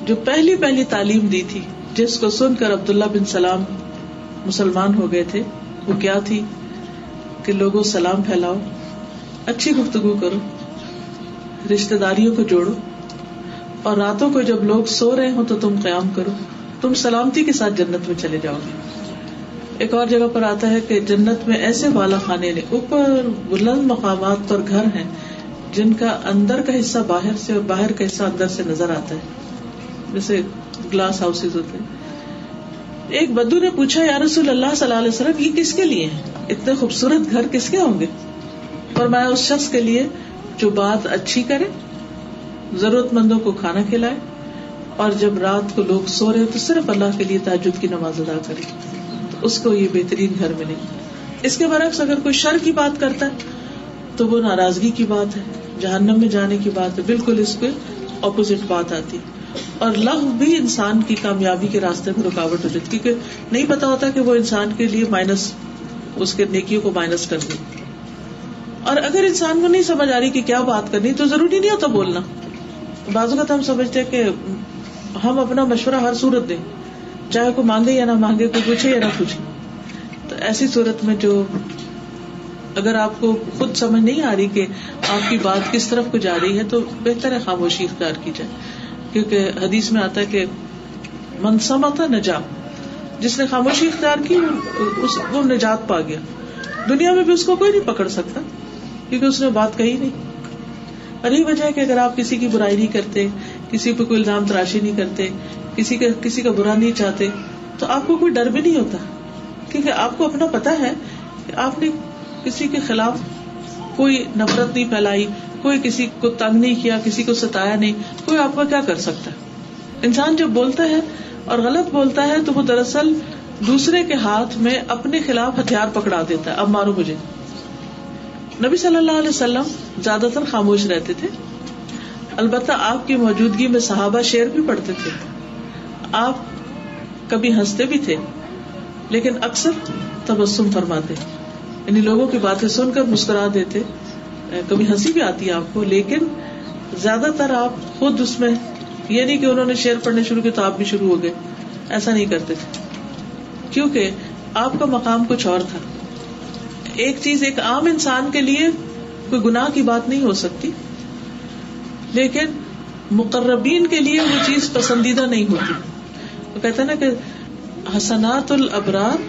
جو پہلی تعلیم دی تھی, جس کو سن کر عبداللہ بن سلام مسلمان ہو گئے تھے, وہ کیا تھی کہ لوگوں سلام پھیلاؤ, اچھی گفتگو کرو, رشتہ داریوں کو جوڑو, اور راتوں کو جب لوگ سو رہے ہوں تو تم قیام کرو, تم سلامتی کے ساتھ جنت میں چلے جاؤ گے. ایک اور جگہ پر آتا ہے کہ جنت میں ایسے بالا خانے نے اوپر بلند مقامات پر گھر ہیں جن کا اندر کا حصہ باہر سے اور باہر کا حصہ اندر سے نظر آتا ہے, جیسے گلاس ہاؤسز ہوتے ہیں. ایک بدو نے پوچھا یا رسول اللہ صلی اللہ علیہ وسلم, یہ کس کے لیے ہیں, اتنے خوبصورت گھر کس کے ہوں گے؟ فرمایا اس شخص کے لیے جو بات اچھی کرے, ضرورت مندوں کو کھانا کھلائے, اور جب رات کو لوگ سو رہے تو صرف اللہ کے لیے تہجد کی نماز ادا کرے, تو اس کو یہ بہترین گھر ملے. اس کے برعکس اگر کوئی شر کی بات کرتا ہے تو وہ ناراضگی کی بات ہے, جہنم میں جانے کی بات ہے, بالکل اس کے اپوزٹ بات آتی. اور لغو بھی انسان کی کامیابی کے راستے میں رکاوٹ ہو جاتی, کیونکہ نہیں پتا ہوتا کہ وہ انسان کے لیے مائنس, اس کے نیکیوں کو مائنس کر دے. اور اگر انسان کو نہیں سمجھ آ رہی کہ کیا بات کرنی تو ضروری نہیں ہوتا بولنا. بعض اوقات ہم سمجھتے ہیں کہ ہم اپنا مشورہ ہر صورت دیں, چاہے کوئی مانگے یا نہ مانگے, کوئی پوچھے یا نہ پوچھے. تو ایسی صورت میں جو اگر آپ کو خود سمجھ نہیں آ رہی کہ آپ کی بات کس طرف کو جا رہی ہے تو بہتر ہے خاموشی اختیار کی جائے, کیونکہ حدیث میں آتا ہے کہ من صمت نجا, جس نے خاموشی اختیار کی وہ نجات پا گیا. دنیا میں بھی اس کو کوئی نہیں پکڑ سکتا کیونکہ اس نے بات کہی نہیں. اور یہی وجہ ہے کہ اگر آپ کسی کی برائی نہیں کرتے, کسی پہ کوئی الزام تراشی نہیں کرتے, کسی کا برا نہیں چاہتے, تو آپ کو کوئی ڈر بھی نہیں ہوتا, کیونکہ آپ کو اپنا پتا ہے کہ آپ نے کسی کے خلاف کوئی نفرت نہیں پھیلائی, کوئی کسی کو تنگ نہیں کیا, کسی کو ستایا نہیں, کوئی آپ کا کیا کر سکتا ہے. انسان جب بولتا ہے اور غلط بولتا ہے تو وہ دراصل دوسرے کے ہاتھ میں اپنے خلاف ہتھیار پکڑا دیتا ہے, اب مارو مجھے. نبی صلی اللہ علیہ وسلم زیادہ تر خاموش رہتے تھے, البتہ آپ کی موجودگی میں صحابہ شعر بھی پڑھتے تھے. آپ کبھی ہنستے بھی تھے لیکن اکثر تبسم فرماتے, یعنی لوگوں کی باتیں سن کر مسکرا دیتے. کبھی ہنسی بھی آتی ہے آپ کو, لیکن زیادہ تر آپ خود اس میں, یہ نہیں کہ انہوں نے شعر پڑھنے شروع کیا تو آپ بھی شروع ہو گئے, ایسا نہیں کرتے تھے, کیونکہ آپ کا مقام کچھ اور تھا. ایک چیز ایک عام انسان کے لیے کوئی گناہ کی بات نہیں ہو سکتی, لیکن مقربین کے لیے وہ چیز پسندیدہ نہیں ہوتی. وہ کہتے ہیں نا کہ حسنات الابرار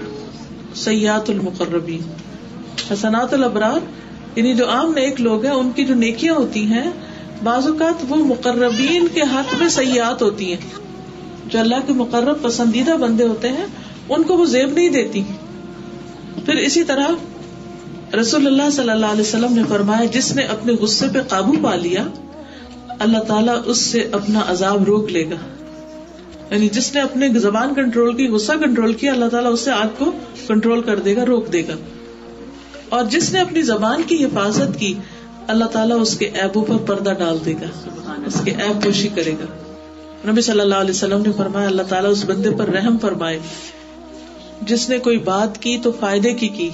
سیئات المقربین. حسنات الابرار یعنی جو عام نیک لوگ ہیں ان کی جو نیکیاں ہوتی ہیں بعض اوقات وہ مقربین کے حق میں سیئات ہوتی ہیں. جو اللہ کے مقرب پسندیدہ بندے ہوتے ہیں ان کو وہ زیب نہیں دیتی. پھر اسی طرح رسول اللہ صلی اللہ علیہ وسلم نے فرمایا جس نے اپنے غصے پہ قابو پا لیا اللہ تعالیٰ اس سے اپنا عذاب روک لے گا. یعنی جس نے اپنے زبان کنٹرول کی, غصہ کنٹرول کیا, اللہ تعالیٰ اس سے آگ کو کنٹرول کر دے گا, روک دے گا. اور جس نے اپنی زبان کی حفاظت کی اللہ تعالیٰ اس کے عیبوں پر پردہ ڈال دے گا, اس کے عیب پوشی کرے گا. نبی صلی اللہ علیہ وسلم نے فرمایا اللہ تعالیٰ اس بندے پر رحم فرمائے جس نے کوئی بات کی تو فائدے کی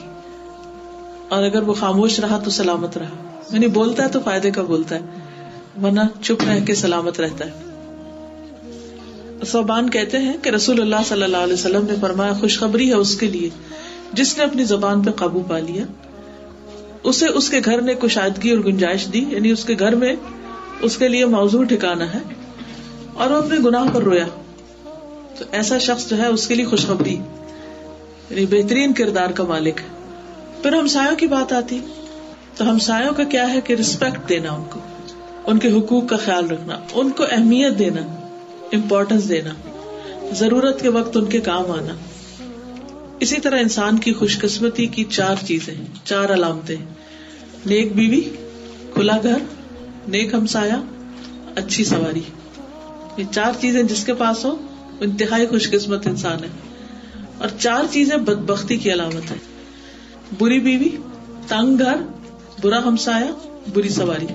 اور اگر وہ خاموش رہا تو سلامت رہا. یعنی بولتا ہے تو فائدے کا بولتا ہے ورنہ چپ رہ کے سلامت رہتا ہے. صوبان کہتے ہیں کہ رسول اللہ صلی اللہ علیہ وسلم نے فرمایا خوشخبری ہے اس کے لیے جس نے اپنی زبان پہ قابو پا لیا, اسے اس کے گھر نے کشادگی اور گنجائش دی, یعنی اس کے گھر میں اس کے لیے موضوع ٹھکانا ہے, اور وہ اپنے گناہ پر رویا تو ایسا شخص جو ہے اس کے لیے خوشخبری, یعنی بہترین کردار کا مالک ہے. پھر ہمسایوں کی بات آتی تو ہمسایوں کا کیا ہے کہ رسپیکٹ دینا, ان کو ان کے حقوق کا خیال رکھنا, ان کو اہمیت دینا, امپورٹنس دینا, ضرورت کے وقت ان کے کام آنا. اسی طرح انسان کی خوش قسمتی کی 4 چیزیں, 4 علامتیں: نیک بیوی, کھلا گھر, نیک ہمسایا, اچھی سواری. یہ 4 چیزیں جس کے پاس ہو انتہائی خوش قسمت انسان ہے. اور 4 چیزیں بدبختی کی علامت ہے: بری بیوی, تنگ گھر, برا ہمسایا, بری سواری.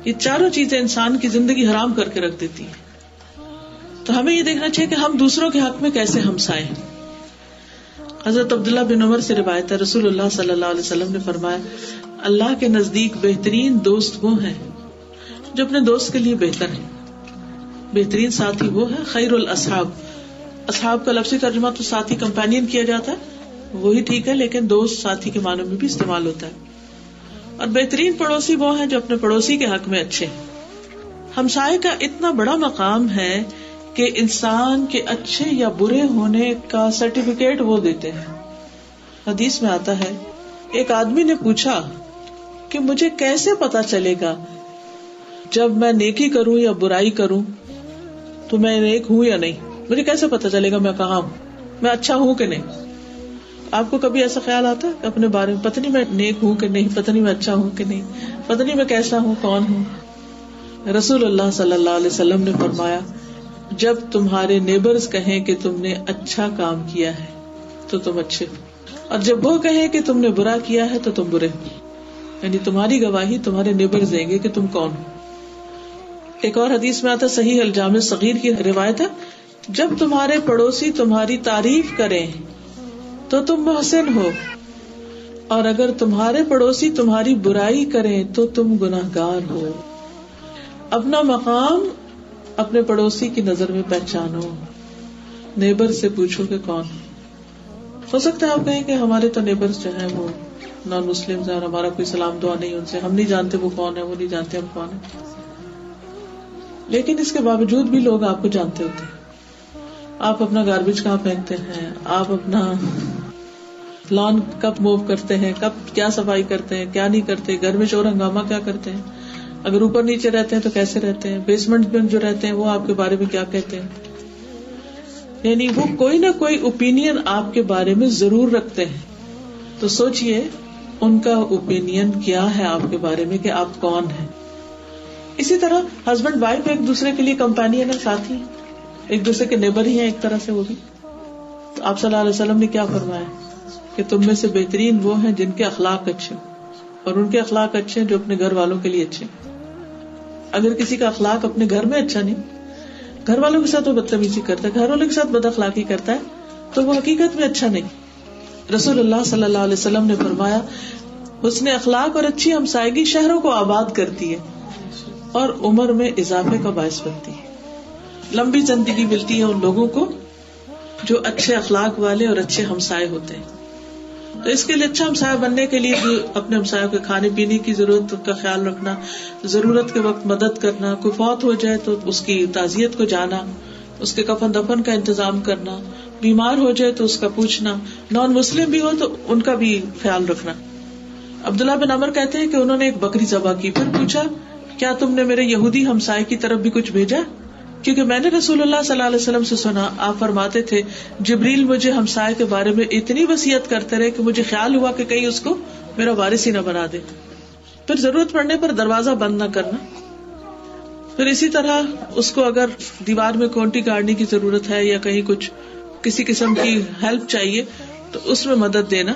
یہ 4 چیزیں انسان کی زندگی حرام کر کے رکھ دیتی ہیں. تو ہمیں یہ دیکھنا چاہیے کہ ہم دوسروں کے حق میں کیسے ہمسائیں. حضرت عبداللہ بن عمر سے روایت ہے رسول اللہ صلی اللہ علیہ وسلم نے فرمایا اللہ کے نزدیک بہترین دوست وہ ہیں جو اپنے دوست کے لیے بہتر ہیں. بہترین ساتھی وہ ہے خیر الاصحاب. اصحاب کا لفظی ترجمہ تو ساتھی, کمپینین کیا جاتا ہے, وہی ٹھیک ہے, لیکن دوست ساتھی کے معنی میں بھی استعمال ہوتا ہے. اور بہترین پڑوسی وہ ہیں جو اپنے پڑوسی کے حق میں اچھے ہیں. ہمسائے کا اتنا بڑا مقام ہے کہ انسان کے اچھے یا برے ہونے کا سرٹیفکیٹ وہ دیتے ہیں. حدیث میں آتا ہے ایک آدمی نے پوچھا کہ مجھے کیسے پتا چلے گا جب میں نیکی کروں یا برائی کروں تو میں نیک ہوں یا نہیں, مجھے کیسے پتا چلے گا میں کہاں ہوں, میں اچھا ہوں کہ نہیں. آپ کو کبھی ایسا خیال آتا ہے اپنے بارے میں پتہ نہیں میں نیک ہوں کہ نہیں, پتہ نہیں میں اچھا ہوں کہ نہیں, پتہ نہیں میں کیسا ہوں, کون ہوں. رسول اللہ صلی اللہ علیہ وسلم نے فرمایا جب تمہارے نیبرز کہیں کہ تم نے اچھا کام کیا ہے تو تم اچھے ہو, اور جب وہ کہیں کہ تم نے برا کیا ہے تو تم برے ہو. یعنی تمہاری گواہی تمہارے نیبرز دیں گے کہ تم کون ہو. ایک اور حدیث میں آتا صحیح الجامع صغیر کی روایت ہے جب تمہارے پڑوسی تمہاری تعریف کریں تو تم محسن ہو, اور اگر تمہارے پڑوسی تمہاری برائی کریں تو تم گناہگار ہو. اپنا مقام اپنے پڑوسی کی نظر میں پہچانو, نیبر سے پوچھو کہ کون. ہو سکتا ہے آپ کہیں کہ ہمارے تو نیبرز جو ہیں وہ نان مسلم ہیں اور ہمارا کوئی سلام دعا نہیں ان سے, ہم نہیں جانتے وہ کون ہے, وہ نہیں جانتے ہم کون ہیں. لیکن اس کے باوجود بھی لوگ آپ کو جانتے ہوتے ہیں. آپ اپنا گاربیج کہاں پھینکتے ہیں, آپ اپنا لان کب موو کرتے ہیں, کب کیا صفائی کرتے ہیں, کیا نہیں کرتے, گھر میں شور ہنگامہ کیا کرتے ہیں, اگر اوپر نیچے رہتے ہیں تو کیسے رہتے ہیں, بیسمنٹ میں جو رہتے ہیں وہ آپ کے بارے میں کیا کہتے ہیں. یعنی وہ کوئی نہ کوئی اوپینین آپ کے بارے میں ضرور رکھتے ہیں. تو سوچئے ان کا اوپینین کیا ہے آپ کے بارے میں کہ آپ کون ہیں. اسی طرح ہسبینڈ وائف ایک دوسرے کے لیے کمپینین ہے, ساتھی, ایک دوسرے کے نیبر ہی ہیں ایک طرح سے وہ بھی. تو آپ صلی اللہ علیہ وسلم نے کیا فرمایا کہ تم میں سے بہترین وہ ہیں جن کے اخلاق اچھے, اور ان کے اخلاق اچھے ہیں جو اپنے گھر والوں کے لیے اچھے. اگر کسی کا اخلاق اپنے گھر میں اچھا نہیں, گھر والوں کے ساتھ وہ بدتمیزی کرتا ہے, گھر والوں کے ساتھ بد اخلاقی کرتا ہے, تو وہ حقیقت میں اچھا نہیں. رسول اللہ صلی اللہ علیہ وسلم نے فرمایا حسن اخلاق اور اچھی ہمسائیگی شہروں کو آباد کرتی ہے اور عمر میں اضافے کا باعث بنتی ہے. لمبی زندگی ملتی ہے ان لوگوں کو جو اچھے اخلاق والے اور اچھے ہمسائے ہوتے ہیں. تو اس کے لیے اچھا ہمسایہ بننے کے لیے بھی اپنے ہمسایوں کے کھانے پینے کی ضرورت کا خیال رکھنا, ضرورت کے وقت مدد کرنا, کوئی فوت ہو جائے تو اس کی تعزیت کو جانا, اس کے کفن دفن کا انتظام کرنا, بیمار ہو جائے تو اس کا پوچھنا, نان مسلم بھی ہو تو ان کا بھی خیال رکھنا. عبداللہ بن عمر کہتے ہیں کہ انہوں نے ایک بکری ذبح کی, پھر پوچھا کیا تم نے میرے یہودی ہمسائے کی طرف بھی کچھ بھیجا, کیونکہ میں نے رسول اللہ صلی اللہ علیہ وسلم سے سنا، آپ فرماتے تھے جبریل مجھے ہمسائے کے بارے میں اتنی وصیت کرتے رہے کہ مجھے خیال ہوا کہ کہیں اس کو میرا وارث ہی نہ بنا دے. پھر ضرورت پڑنے پر دروازہ بند نہ کرنا. پھر اسی طرح اس کو اگر دیوار میں کونٹی گاڑنے کی ضرورت ہے یا کہیں کچھ کسی قسم کی ہیلپ چاہیے تو اس میں مدد دینا.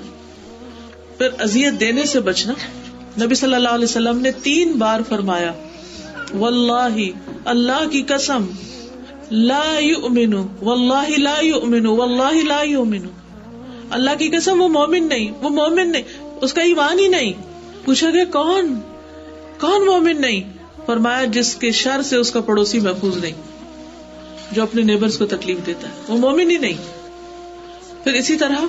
پھر اذیت دینے سے بچنا. نبی صلی اللہ علیہ وسلم نے 3 بار فرمایا واللہ اللہ کی قسم لا یؤمن واللہ لا یؤمن واللہ لا یؤمن، اللہ کی قسم وہ مومن نہیں، اس کا ایمان ہی نہیں. پوچھا گیا کون مومن نہیں؟ فرمایا جس کے شر سے اس کا پڑوسی محفوظ نہیں، جو اپنے نیبرز کو تکلیف دیتا ہے وہ مومن ہی نہیں. پھر اسی طرح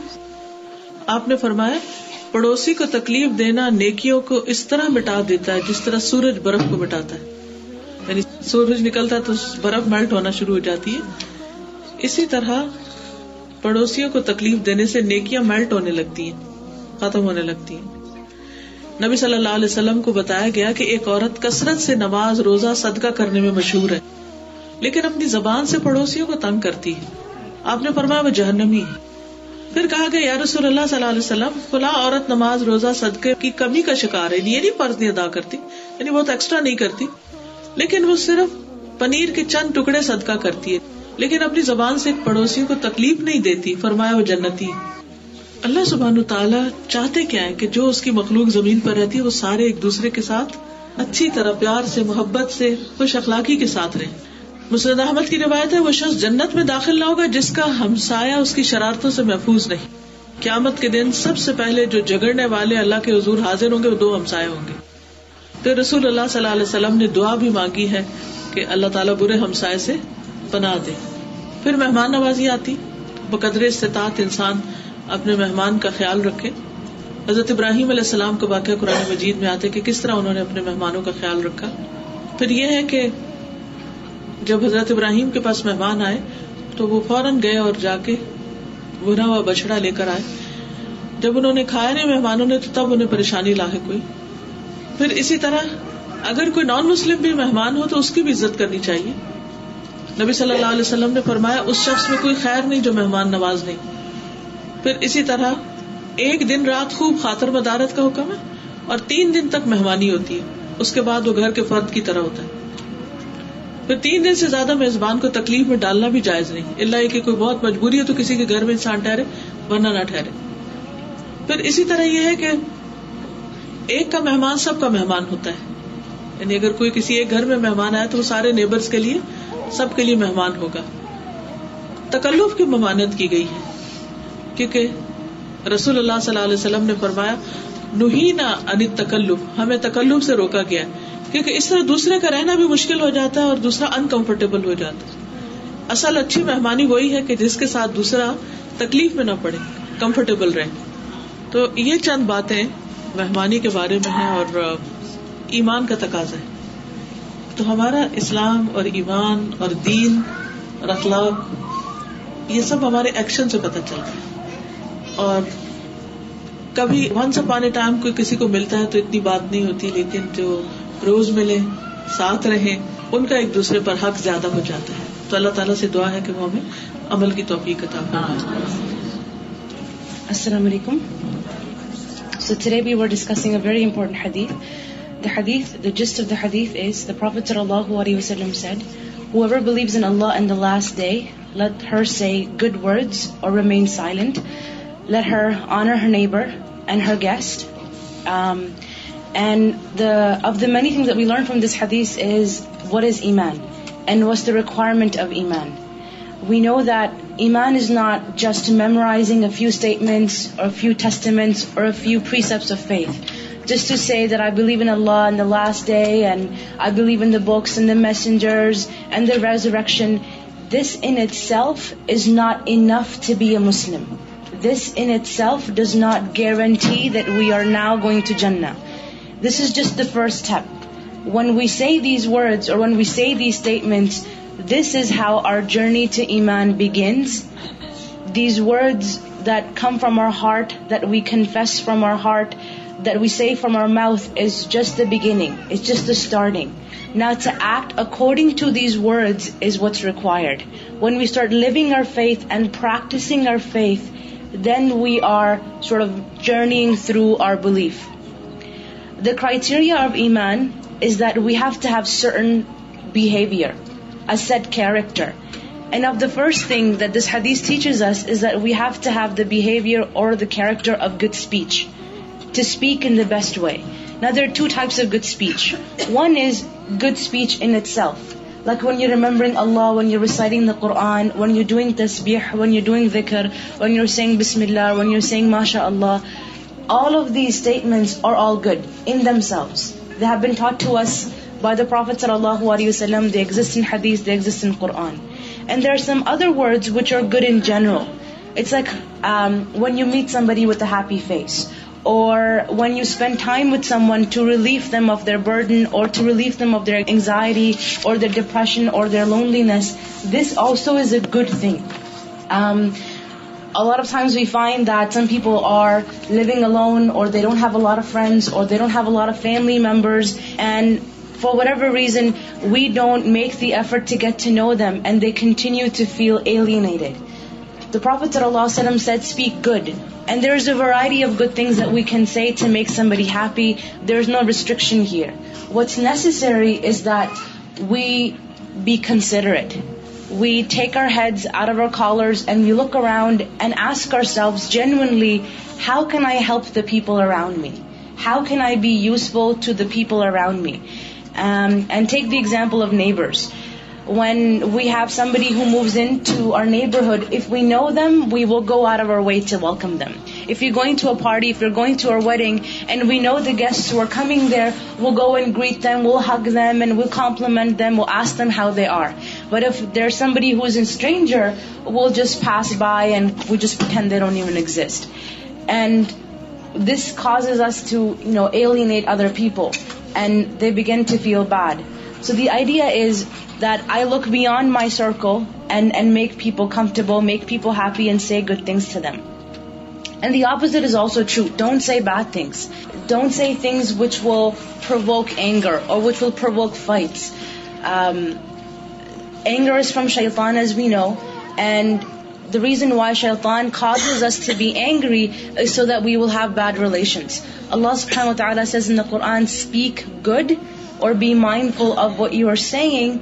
آپ نے فرمایا پڑوسی کو تکلیف دینا نیکیوں کو اس طرح مٹا دیتا ہے جس طرح سورج برف کو مٹاتا ہے. یعنی سورج نکلتا ہے تو برف میلٹ ہونا شروع ہو جاتی ہے. اسی طرح پڑوسیوں کو تکلیف دینے سے نیکیاں میلٹ ہونے لگتی ہیں، ختم ہونے لگتی ہیں. نبی صلی اللہ علیہ وسلم کو بتایا گیا کہ ایک عورت کثرت سے نماز روزہ صدقہ کرنے میں مشہور ہے لیکن اپنی زبان سے پڑوسیوں کو تنگ کرتی ہے. آپ نے فرمایا وہ جہنمی ہے. پھر کہا کہ یا رسول اللہ صلی اللہ علیہ وسلم فلاں عورت نماز روزہ صدقے کی کمی کا شکار ہے، یہ نہیں فرض نہیں ادا کرتی، یعنی بہت ایکسٹرا نہیں کرتی، لیکن وہ صرف پنیر کے چند ٹکڑے صدقہ کرتی ہے لیکن اپنی زبان سے ایک پڑوسی کو تکلیف نہیں دیتی. فرمایا وہ جنتی. اللہ سبحانہ تعالیٰ چاہتے کیا ہے کہ جو اس کی مخلوق زمین پر رہتی ہے وہ سارے ایک دوسرے کے ساتھ اچھی طرح پیار سے محبت سے خوش اخلاقی کے ساتھ رہیں. مسند احمد کی روایت ہے وہ شخص جنت میں داخل نہ ہوگا جس کا ہمسایہ اس کی شرارتوں سے محفوظ نہیں. قیامت کے دن سب سے پہلے جو جگڑنے والے اللہ کے حضور حاضر ہوں گے وہ 2 ہمسائے ہوں گے. پھر رسول اللہ صلی اللہ علیہ وسلم نے دعا بھی مانگی ہے کہ اللہ تعالیٰ برے ہمسائے سے پناہ دے. پھر مہمان نوازی آتی. بقدر استطاعت انسان اپنے مہمان کا خیال رکھے. حضرت ابراہیم علیہ السلام کا واقعہ قرآن مجید میں آتے کہ کس طرح انہوں نے اپنے مہمانوں کا خیال رکھا. پھر یہ ہے کہ جب حضرت ابراہیم کے پاس مہمان آئے تو وہ فوراً گئے اور جا کے بھنا ہوا بچڑا لے کر آئے. جب انہوں نے کھایا نہیں مہمانوں نے تو تب انہیں پریشانی لاحق ہوئی. پھر اسی طرح اگر کوئی نان مسلم بھی مہمان ہو تو اس کی بھی عزت کرنی چاہیے. نبی صلی اللہ علیہ وسلم نے فرمایا اس شخص میں کوئی خیر نہیں جو مہمان نواز نہیں. پھر اسی طرح 1 دن رات خوب خاطر مدارت کا حکم ہے اور 3 دن تک مہمانی ہوتی ہے، اس کے بعد وہ گھر کے فرد کی طرح ہوتا ہے. پھر 3 دن سے زیادہ میزبان کو تکلیف میں ڈالنا بھی جائز نہیں، اللہ کہ کوئی بہت مجبوری ہے تو کسی کے گھر میں انسان ٹھہرے ورنہ نہ ٹھہرے. پھر اسی طرح یہ ہے کہ ایک کا مہمان سب کا مہمان ہوتا ہے، یعنی اگر کوئی کسی ایک گھر میں مہمان آیا تو وہ سارے نیبرز کے لیے سب کے لیے مہمان ہوگا. تکلف کی ممانعت کی گئی ہے کیونکہ رسول اللہ صلی اللہ علیہ وسلم نے فرمایا نہینا عن التکلف، ہمیں تکلف سے روکا گیا کیونکہ اس طرح دوسرے کا رہنا بھی مشکل ہو جاتا ہے اور دوسرا انکمفرٹیبل ہو جاتا ہے. اصل اچھی مہمانی وہی ہے کہ جس کے ساتھ دوسرا تکلیف میں نہ پڑے، کمفرٹیبل رہے. تو یہ چند باتیں مہمانی کے بارے میں ہیں اور ایمان کا تقاضا ہے. تو ہمارا اسلام اور ایمان اور دین اور اخلاق یہ سب ہمارے ایکشن سے پتہ چلتا ہے. اور کبھی ونس اپان اے ٹائم کوئی کسی کو ملتا ہے تو اتنی بات نہیں ہوتی، لیکن جو روز ملے ساتھ رہیں ان کا ایک دوسرے پر حق زیادہ ہو جاتا ہے. تو اللہ تعالیٰ سے دعا ہے کہ وہ ہمیں عمل کی توفیق عطا فرمائے. السلام علیکم. So today we were discussing a very important hadith. The gist of the hadith is the Prophet ﷺ said, whoever believes in Allah and the last day, let her say good words or remain silent. Let her honor her neighbor and her guest. And of the many things that we learn from this hadith is what is Iman and what's the requirement of Iman. We know that Iman is not just memorizing a few statements or a few testaments or a few precepts of faith. Just to say that I believe in Allah and the last day and I believe in the books and the messengers and the resurrection. This in itself is not enough to be a Muslim. This in itself does not guarantee that we are now going to Jannah. This is just the first step. When we say these words or when we say these statements, this is how our journey to Iman begins. These words that come from our heart, that we confess from our heart, that we say from our mouth is just the beginning. It's just the starting. Now to act according to these words is what's required. When we start living our faith and practicing our faith, then we are sort of journeying through our belief. The criteria of Iman is that we have to have certain behavior, a set character. And of the first thing that this hadith teaches us is that we have to have the behavior or the character of good speech, to speak in the best way. Now there are two types of good speech. One is good speech in itself, like when you're remembering Allah, when you're reciting the Quran, when you're doing tasbih, when you're doing dhikr, when you're saying Bismillah, when you're saying MashaAllah. All of these statements are all good in themselves. They have been taught to us by the Prophet ﷺ. They exist in hadith, they exist in Quran. And there are some other words which are good in general. It's like when you meet somebody with a happy face, or when you spend time with someone to relieve them of their burden, or to relieve them of their anxiety, or their depression, or their loneliness. This also is a good thing. A lot of times we find that some people are living alone, or they don't have a lot of friends, or they don't have a lot of family members, and for whatever reason, we don't make the effort to get to know them, and they continue to feel alienated. The Prophet ﷺ said, speak good. And there's a variety of good things that we can say to make somebody happy. There's no restriction here. What's necessary is that we be considerate. We take our heads out of our collars and we look around and ask ourselves genuinely, how can I help the people around me? How can I be useful to the people around me? And take the example of neighbors. When we have somebody who moves into our neighborhood, if we know them, we will go out of our way to welcome them. If you're going to a party, if you're going to a wedding, and we know the guests who are coming there, we'll go and greet them, we'll hug them, and we'll compliment them, we'll ask them how they are. But if there's somebody who is a stranger, we'll just pass by and we just pretend they don't even exist. And this causes us to, alienate other people, and they begin to feel bad. So the idea is that I look beyond my circle and make people comfortable, make people happy, and say good things to them. And the opposite is also true. Don't say bad things. Don't say things which will provoke anger or which will provoke fights. Anger is from shaitan, as we know, and the reason why shaitan causes us to be angry is so that we will have bad relations. Allah subhanahu wa ta'ala says in the Quran, speak good or be mindful of what you are saying,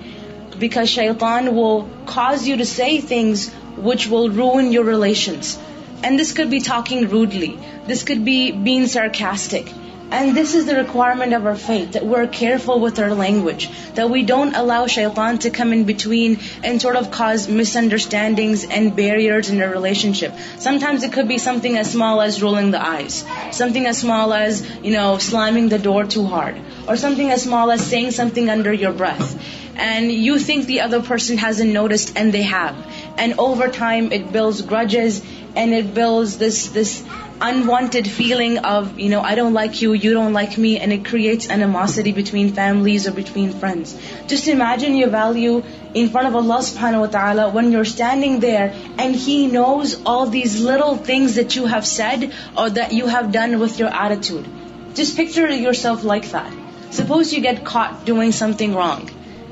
because shaitan will cause you to say things which will ruin your relations. And this could be talking rudely. This could be being sarcastic. And this is the requirement of our faith, that we're careful with our language, that we don't allow shaitan to come in between and sort of cause misunderstandings and barriers in a relationship. Sometimes it could be something as small as rolling the eyes, something as small as, slamming the door too hard, or something as small as saying something under your breath. And you think the other person hasn't noticed, and they have. And over time it builds grudges, and it builds this unwanted feeling of, I don't like you, you don't like me, and it creates animosity between families or between friends. Just imagine your value in front of Allah subhanahu wa ta'ala when you're standing there and He knows all these little things that you have said or that you have done with your attitude. Just picture yourself like that. Suppose you get caught doing something wrong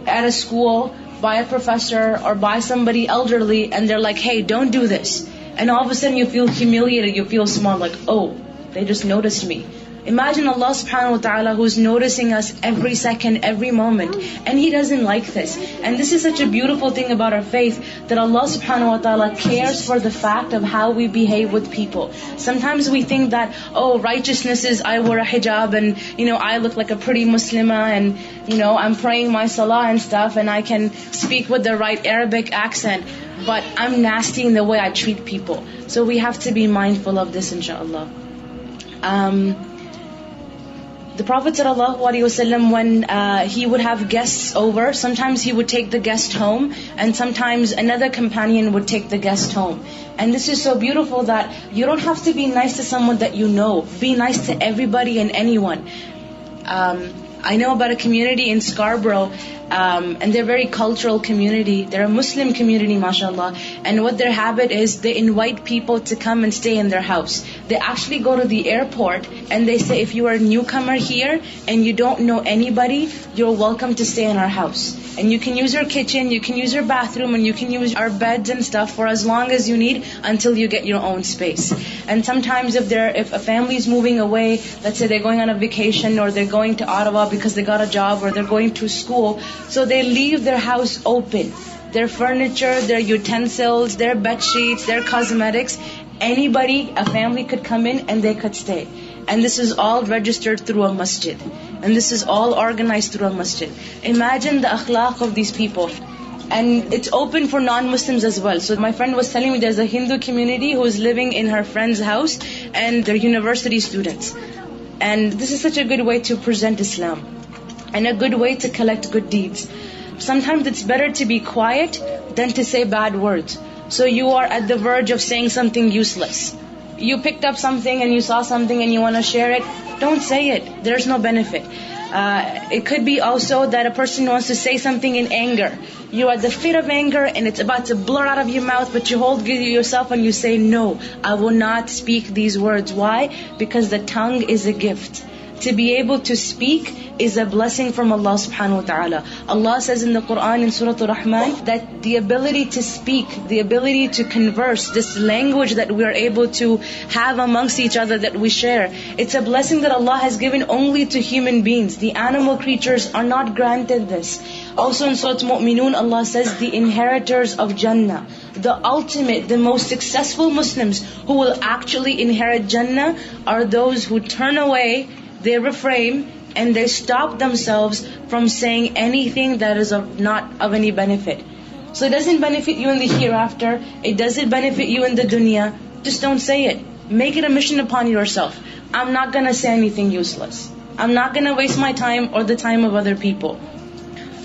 at a school by a professor or by somebody elderly, and they're like, hey, don't do this. And all of a sudden you feel humiliated, you feel small, like, oh, they just noticed me. Imagine Allah subhanahu wa ta'ala who's noticing us every second, every moment, and He doesn't like this. And this is such a beautiful thing about our faith, that Allah subhanahu wa ta'ala cares for the fact of how we behave with people. Sometimes we think that, righteousness is I wear a hijab and, I look like a pretty Muslimah and, I'm praying my salah and stuff and I can speak with the right Arabic accent, but I'm nasty in the way I treat people. So we have to be mindful of this, inshallah. The Prophet ﷺ, when he would have guests over, sometimes he would take the guest home, and sometimes another companion would take the guest home. And this is so beautiful that you don't have to be nice to someone that you know. Be nice to everybody and anyone. I know about a community in Scarborough, and they're a very cultural community. They're a Muslim community, mashallah. And what their habit is, they invite people to come and stay in their house. They actually go to the airport and they say, if you are a newcomer here and you don't know anybody, you're welcome to stay in our house. And you can use our kitchen, you can use our bathroom, and you can use our beds and stuff for as long as you need until you get your own space. And sometimes if a family is moving away, let's say they're going on a vacation or they're going to Ottawa because they got a job or they're going to school, so they leave their house open. Their furniture, their utensils, their bed sheets, their cosmetics, anybody, a family could come in and they could stay. And this is all registered through a masjid. And this is all organized through a masjid. Imagine the akhlaq of these people. And it's open for non-Muslims as well. So my friend was telling me there's a Hindu community who is living in her friend's house, and they're university students. And this is such a good way to present Islam, and a good way to collect good deeds. Sometimes it's better to be quiet than to say bad words. So you are at the verge of saying something useless. You picked up something and you saw something and you want to share it, don't say it. There's no benefit. It could be also that a person wants to say something in anger. You're at the fit of anger and it's about to blur out of your mouth, but you hold yourself and you say, no, I will not speak these words. Why? Because the tongue is a gift. To be able to speak is a blessing from Allah subhanahu wa ta'ala. Allah says in the Quran in Surah Ar-Rahman that the ability to speak, the ability to converse, this language that we are able to have amongst each other that we share, it's a blessing that Allah has given only to human beings. The animal creatures are not granted this. Also in Surah Mu'minun, Allah says the inheritors of Jannah, the ultimate, the most successful Muslims who will actually inherit Jannah are those who turn away, they refrain, and they stop themselves from saying anything that is not of any benefit. So it doesn't benefit you in the hereafter, it doesn't benefit you in the dunya, just don't say it. Make it a mission upon yourself. I'm not going to say anything useless. I'm not going to waste my time or the time of other people.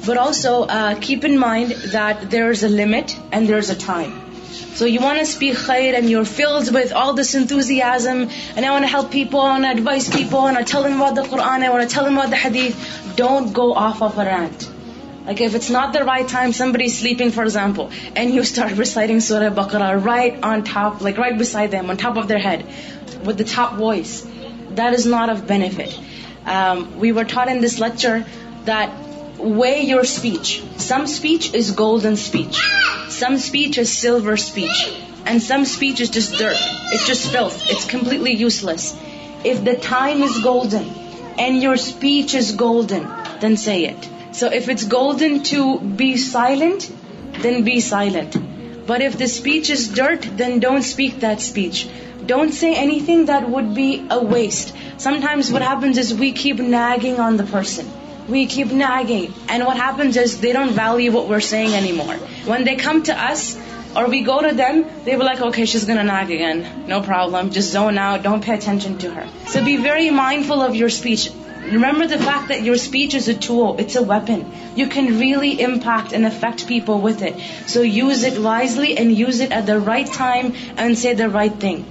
But also keep in mind that there's a limit and there's a time. So you want to speak khair and you're filled with all this enthusiasm, and I want to help people, I want to advise people, I want to tell them about the Quran, I want to tell them about the hadith. Don't go off of a rant. Like if it's not the right time, somebody's sleeping for example, and you start reciting Surah Baqarah right on top, like right beside them, on top of their head, with the top voice, that is not of benefit. We were taught in this lecture that weigh your speech. Some speech is golden speech. Some speech is silver speech. And some speech is just dirt. It's just filth. It's completely useless. If the time is golden and your speech is golden, then say it. So if it's golden to be silent, then be silent. But if the speech is dirt, then don't speak that speech. Don't say anything that would be a waste. Sometimes what happens is we keep nagging on the person. We keep nagging, and what happens is they don't value what we're saying anymore. When they come to us or we go to them, they were like, okay, she's gonna nag again, no problem, just zone out, don't pay attention to her. So be very mindful of your speech. Remember the fact that your speech is a tool, it's a weapon. You can really impact and affect people with it. So use it wisely and use it at the right time and say the right thing.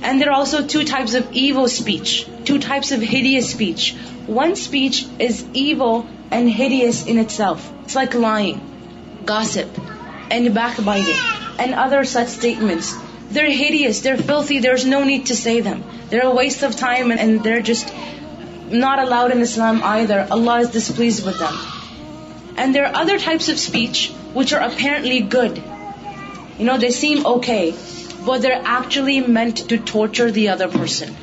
And there are also two types of evil speech, two types of hideous speech. One speech is evil and hideous in itself. It's like lying, gossip, and backbiting, and other such statements. They're hideous, they're filthy, there's no need to say them. They're a waste of time and they're just not allowed in Islam either. Allah is displeased with them. And there are other types of speech which are apparently good. You know, they seem okay, but they're actually meant to torture the other person.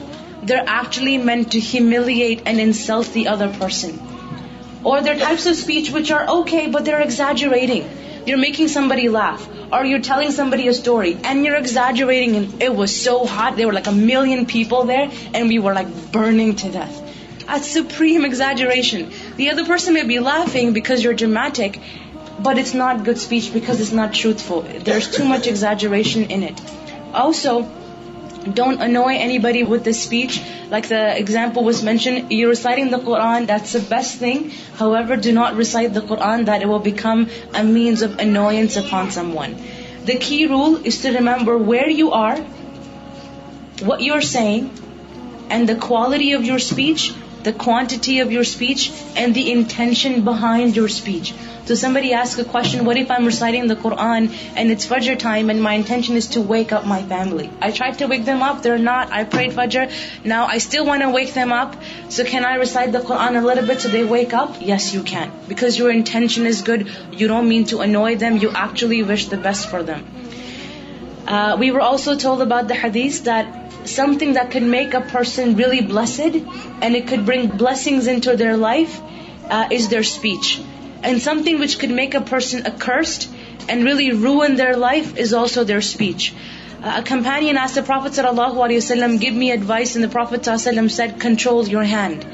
They're actually meant to humiliate and insult the other person. Or there are types of speech which are okay, but they're exaggerating. You're making somebody laugh, or you're telling somebody a story, and you're exaggerating, and it was so hot, there were like 1 million people there, and we were like burning to death. That's supreme exaggeration. The other person may be laughing because you're dramatic, but it's not good speech because it's not truthful. There's too much exaggeration in it. Also, don't annoy anybody with the speech. Like the example was mentioned, you're reciting the Quran, that's the best thing. However, do not recite the Quran that it will become a means of annoyance upon someone. The key rule is to remember where you are, what you're saying, and the quality of your speech. the quantity of your speech, and the intention behind your speech. So somebody asks a question, what if I'm reciting the Quran and it's Fajr time and my intention is to wake up my family? I tried to wake them up, they're not. I prayed Fajr, now I still want to wake them up. So can I recite the Quran a little bit so they wake up? Yes, you can. Because your intention is good. You don't mean to annoy them. You actually wish the best for them. We were also told about the hadith that something that could make a person really blessed and it could bring blessings into their life is their speech. And something which could make a person accursed and really ruin their life is also their speech. A companion asked the Prophet ﷺ, give me advice, and the Prophet ﷺ said, control your hand.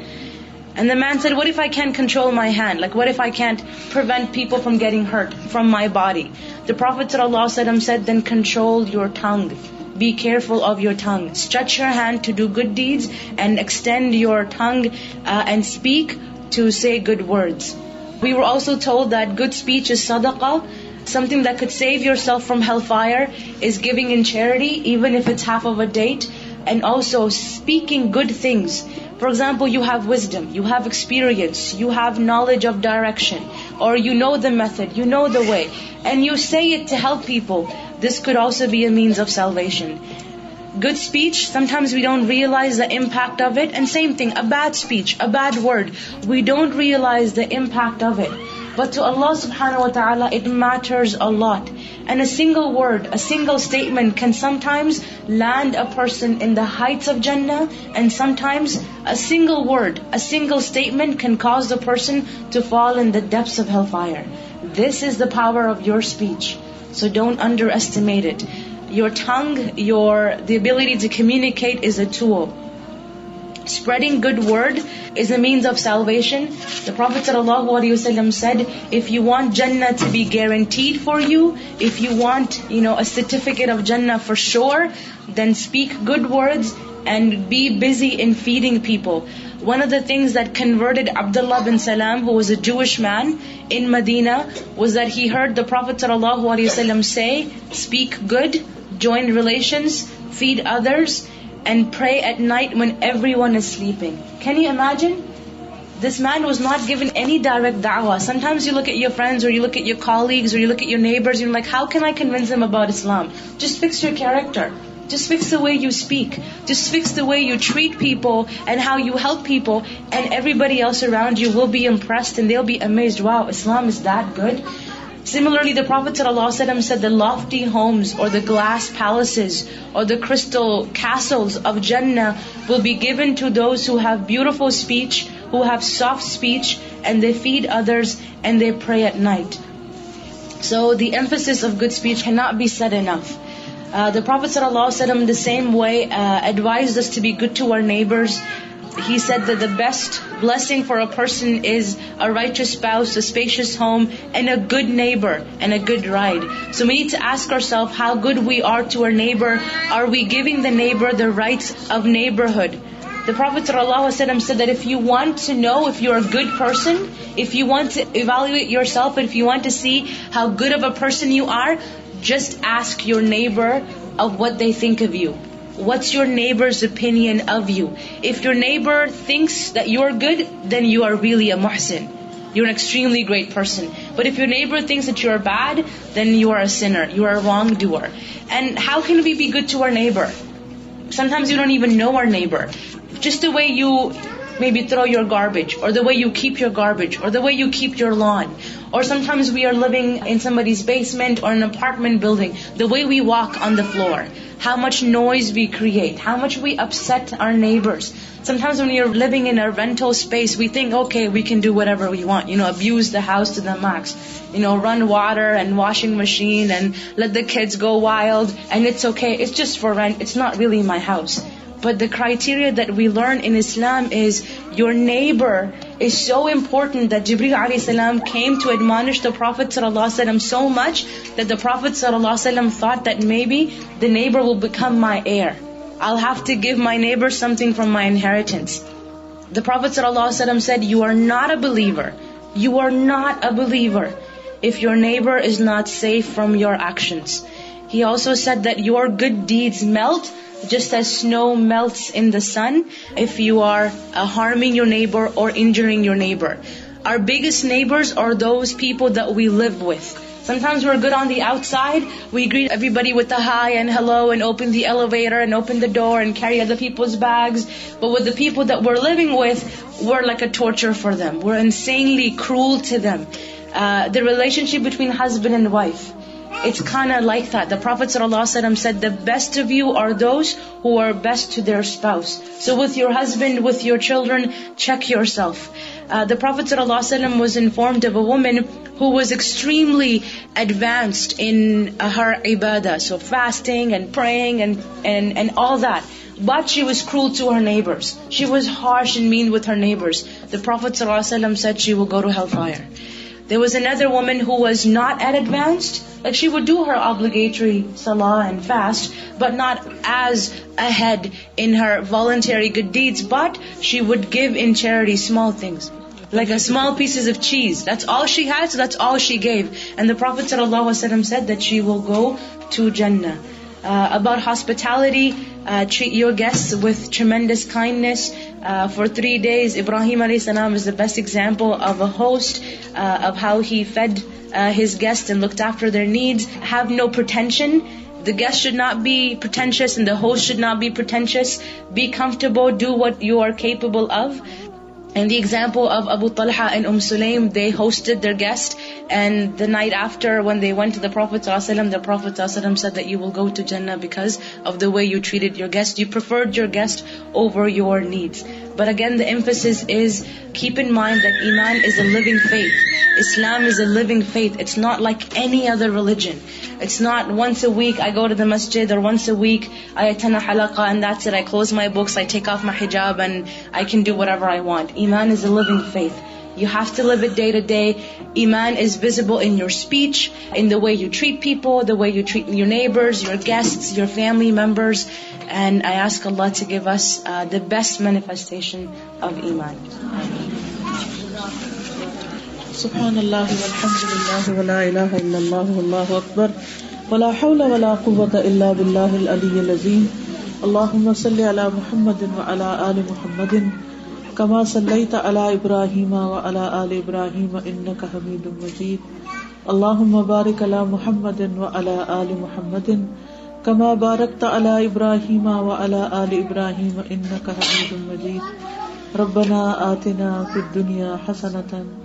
And the man said, what if I can't control my hand? Like, what if I can't prevent people from getting hurt from my body? The Prophet ﷺ said, then control your tongue. Be careful of your tongue. Stretch your hand to do good deeds and extend your tongue and speak to say good words. We were also told that good speech is sadaqah. Something that could save yourself from hellfire is giving in charity, even if it's half of a date. And also speaking good things. For example, you have wisdom, you have experience, you have knowledge of direction, or you know the method, you know the way, and you say it to help people. This could also be a means of salvation. Good speech, sometimes we don't realize the impact of it. And same thing, a bad speech, a bad word, we don't realize the impact of it. But to Allah subhanahu wa ta'ala, it matters a lot. And a single word, a single statement can sometimes land a person in the heights of Jannah, and sometimes a single word, a single statement can cause the person to fall in the depths of hellfire. This is the power of your speech. So don't underestimate it. Your tongue, the ability to communicate is a tool. Spreading good word is a means of salvation. The Prophet ﷺ said, if you want Jannah to be guaranteed for you, if you want, a certificate of Jannah for sure, then speak good words and be busy in feeding people. One of the things that converted Abdullah bin Salam, who was a Jewish man in Medina, was that he heard the Prophet ﷺ say, speak good, join relations, feed others, and pray at night when everyone is sleeping. Can you imagine? This man was not given any direct da'wah. Sometimes you look at your friends, or you look at your colleagues, or you look at your neighbors, and you're like, how can I convince them about Islam? Just fix your character. Just fix the way you speak. Just fix the way you treat people and how you help people, and everybody else around you will be impressed and they'll be amazed. Wow, Islam is that good? Similarly, the Prophet ﷺ said the lofty homes or the glass palaces or the crystal castles of Jannah will be given to those who have beautiful speech, who have soft speech, and they feed others and they pray at night. So the emphasis of good speech cannot be said enough. The Prophet ﷺ in the same way advised us to be good to our neighbors. He said that the best blessing for a person is a righteous spouse, a spacious home, and a good neighbor, and a good ride. So we need to ask ourselves how good we are to our neighbor. Are we giving the neighbor the rights of neighborhood? The Prophet ﷺ said that if you want to know if you're a good person, if you want to evaluate yourself, and if you want to see how good of a person you are, just ask your neighbor of what they think of you. What's your neighbor's opinion of you? If your neighbor thinks that you're good, then you are really a muhsin. You're an extremely great person. But if your neighbor thinks that you're bad, then you are a sinner. You are a wrongdoer. And how can we be good to our neighbor? Sometimes you don't even know our neighbor. Just the way you maybe throw your garbage, or the way you keep your garbage, or the way you keep your lawn. Or sometimes we are living in somebody's basement or an apartment building, the way we walk on the floor, how much noise we create, how much we upset our neighbors. Sometimes when you're living in a rental space, we think, okay, we can do whatever we want, abuse the house to the max, run water and washing machine and let the kids go wild, and it's okay, it's just for rent, it's not really my house. But the criteria that we learn in Islam is your neighbor is so important that Jibreel alayhi salam came to admonish the Prophet ﷺ so much that the Prophet ﷺ thought that maybe the neighbor will become my heir. I'll have to give my neighbor something from my inheritance. The Prophet ﷺ said, you are not a believer. You are not a believer if your neighbor is not safe from your actions. He also said that your good deeds melt just as snow melts in the sun if you are harming your neighbor or injuring your neighbor. Our biggest neighbors are those people that we live with. Sometimes we're good on the outside. We greet everybody with a hi and hello and open the elevator and open the door and carry other people's bags. But with the people that we're living with, we're like a torture for them. We're insanely cruel to them. The relationship between husband and wife, it's kind of like that. The Prophet ﷺ said, the best of you are those who are best to their spouse. So with your husband, with your children, check yourself. The Prophet ﷺ was informed of a woman who was extremely advanced in her ibadah, so fasting and praying and all that. But she was cruel to her neighbors. She was harsh and mean with her neighbors. The Prophet ﷺ said she will go to hellfire. There was another woman who was not as advanced, like she would do her obligatory salah and fast, but not as ahead in her voluntary good deeds, but she would give in charity small things, like a small pieces of cheese. That's all she had, so that's all she gave. And the Prophet ﷺ said that she will go to Jannah. About hospitality, treat your guests with tremendous kindness. For 3 days, Ibrahim alayhi salam is the best example of a host, of how he fed his guests and looked after their needs. Have no pretension. The guest should not be pretentious and the host should not be pretentious. Be comfortable, do what you are capable of. And the example of Abu Talha and Sulaim, they hosted their guest, and the night after when they went to the Prophet ﷺ, the Prophet ﷺ said that you will go to Jannah because of the way you treated your guest. You preferred your guest over your needs. But again, the emphasis is, keep in mind that Iman is a living faith. Islam is a living faith. It's not like any other religion. It's not once a week I go to the masjid, or once a week I attend a halaqa and that's it. I close my books, I take off my hijab and I can do whatever I want. Iman is a living faith. You have to live it day to day. Iman is visible in your speech, in the way you treat people, the way you treat your neighbors, your guests, your family members. And I ask Allah to give us the best manifestation of Iman. Subhanallah walhamdulillah wa la ilaha illallah wallahu akbar wa la hawla wa la quwwata illa billahi al-aliyyil azim. Allahumma salli ala Muhammadin wa ala ali Muhammadin kama sallaita ala Ibrahim wa ala ali Ibrahim innaka Hamidum Majid. Allahumma barik ala Muhammadin wa ala ali Muhammadin kama barakta ala Ibrahim wa ala ali Ibrahim innaka Hamidum Majid. Rabbana atina fid dunya hasanatan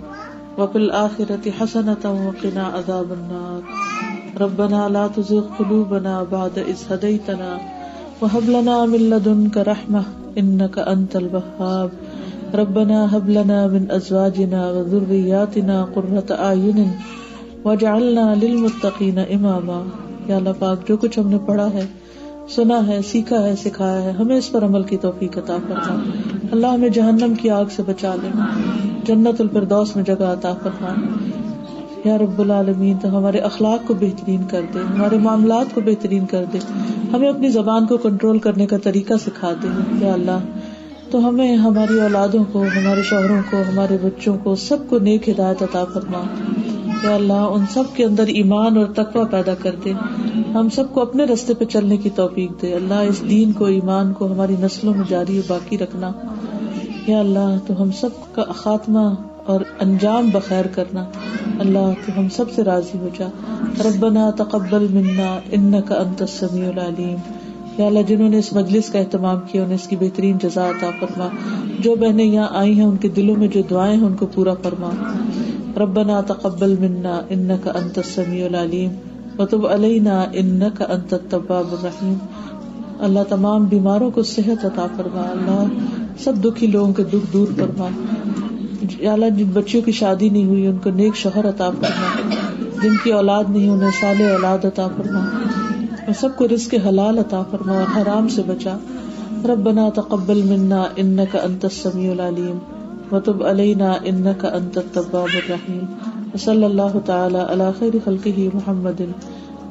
وفي الآخرة حسنة وقنا عذاب النار. ربنا لا تزغ قلوبنا بعد إذ هديتنا وهب لنا من لدنك رحمة إنك أنت الوهاب. ربنا هب لنا من أزواجنا وذرياتنا قرة أعين واجعلنا للمتقين إماما. یا اللہ پاک، جو کچھ ہم نے پڑھا ہے، سنا ہے، سیکھا ہے، سکھایا ہے، ہمیں اس پر عمل کی توفیق عطا فرما. اللہ ہمیں جہنم کی آگ سے بچا لے، جنت الفردوس میں جگہ عطا فرما. یا رب العالمین، تو ہمارے اخلاق کو بہترین کر دے، ہمارے معاملات کو بہترین کر دے، ہمیں اپنی زبان کو کنٹرول کرنے کا طریقہ سکھا دے. یا اللہ، تو ہمیں، ہماری اولادوں کو، ہمارے شوہروں کو، ہمارے بچوں کو، سب کو نیک ہدایت عطا فرما. یا اللہ، ان سب کے اندر ایمان اور تقوی پیدا کر دے، ہم سب کو اپنے راستے پہ چلنے کی توفیق دے. اللہ، اس دین کو، ایمان کو ہماری نسلوں میں جاری و باقی رکھنا. یا اللہ، تو ہم سب کا خاتمہ اور انجام بخیر کرنا. اللہ، تو ہم سب سے راضی ہو جا. ربنا تقبل منا انک انت السمیع العلیم. یا اللہ، جنہوں نے اس مجلس کا اہتمام کیا انہیں اس کی بہترین جزا عطا فرما. جو بہنیں یہاں آئی ہیں ان کے دلوں میں جو دعائیں ہیں ان کو پورا فرما. ربنا تقبل منا انک انت السمیع العلیم وتب علینا انک انت التواب الرحیم. اللہ، تمام بیماروں کو صحت عطا فرما. اللہ، سب دکھی لوگوں کے دکھ دور فرما. یا اللہ، جن بچیوں کی شادی نہیں ہوئی ان کو نیک شوہر عطا فرما، جن کی اولاد نہیں انہیں صالح اولاد عطا فرما، اور سب کو رزق حلال عطا فرما اور حرام سے بچا. ربنا تقبل منا انک انت السمیع العلیم وتب علینا انک انت التواب الرحیم. وصلی اللہ تعالی علی خیر خلقہ محمد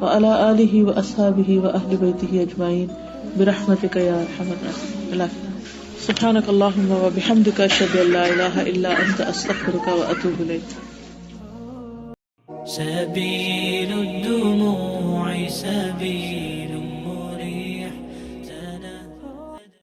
وعلی آلہ واصحابہ واہل بیتہ اجمعین برحمتک یا ارحم الراحمین. سبحانک اللہم وبحمدک اشہد ان لا الہ الا انت استغفرک واتوب الیک. سبیل الدموع سبیل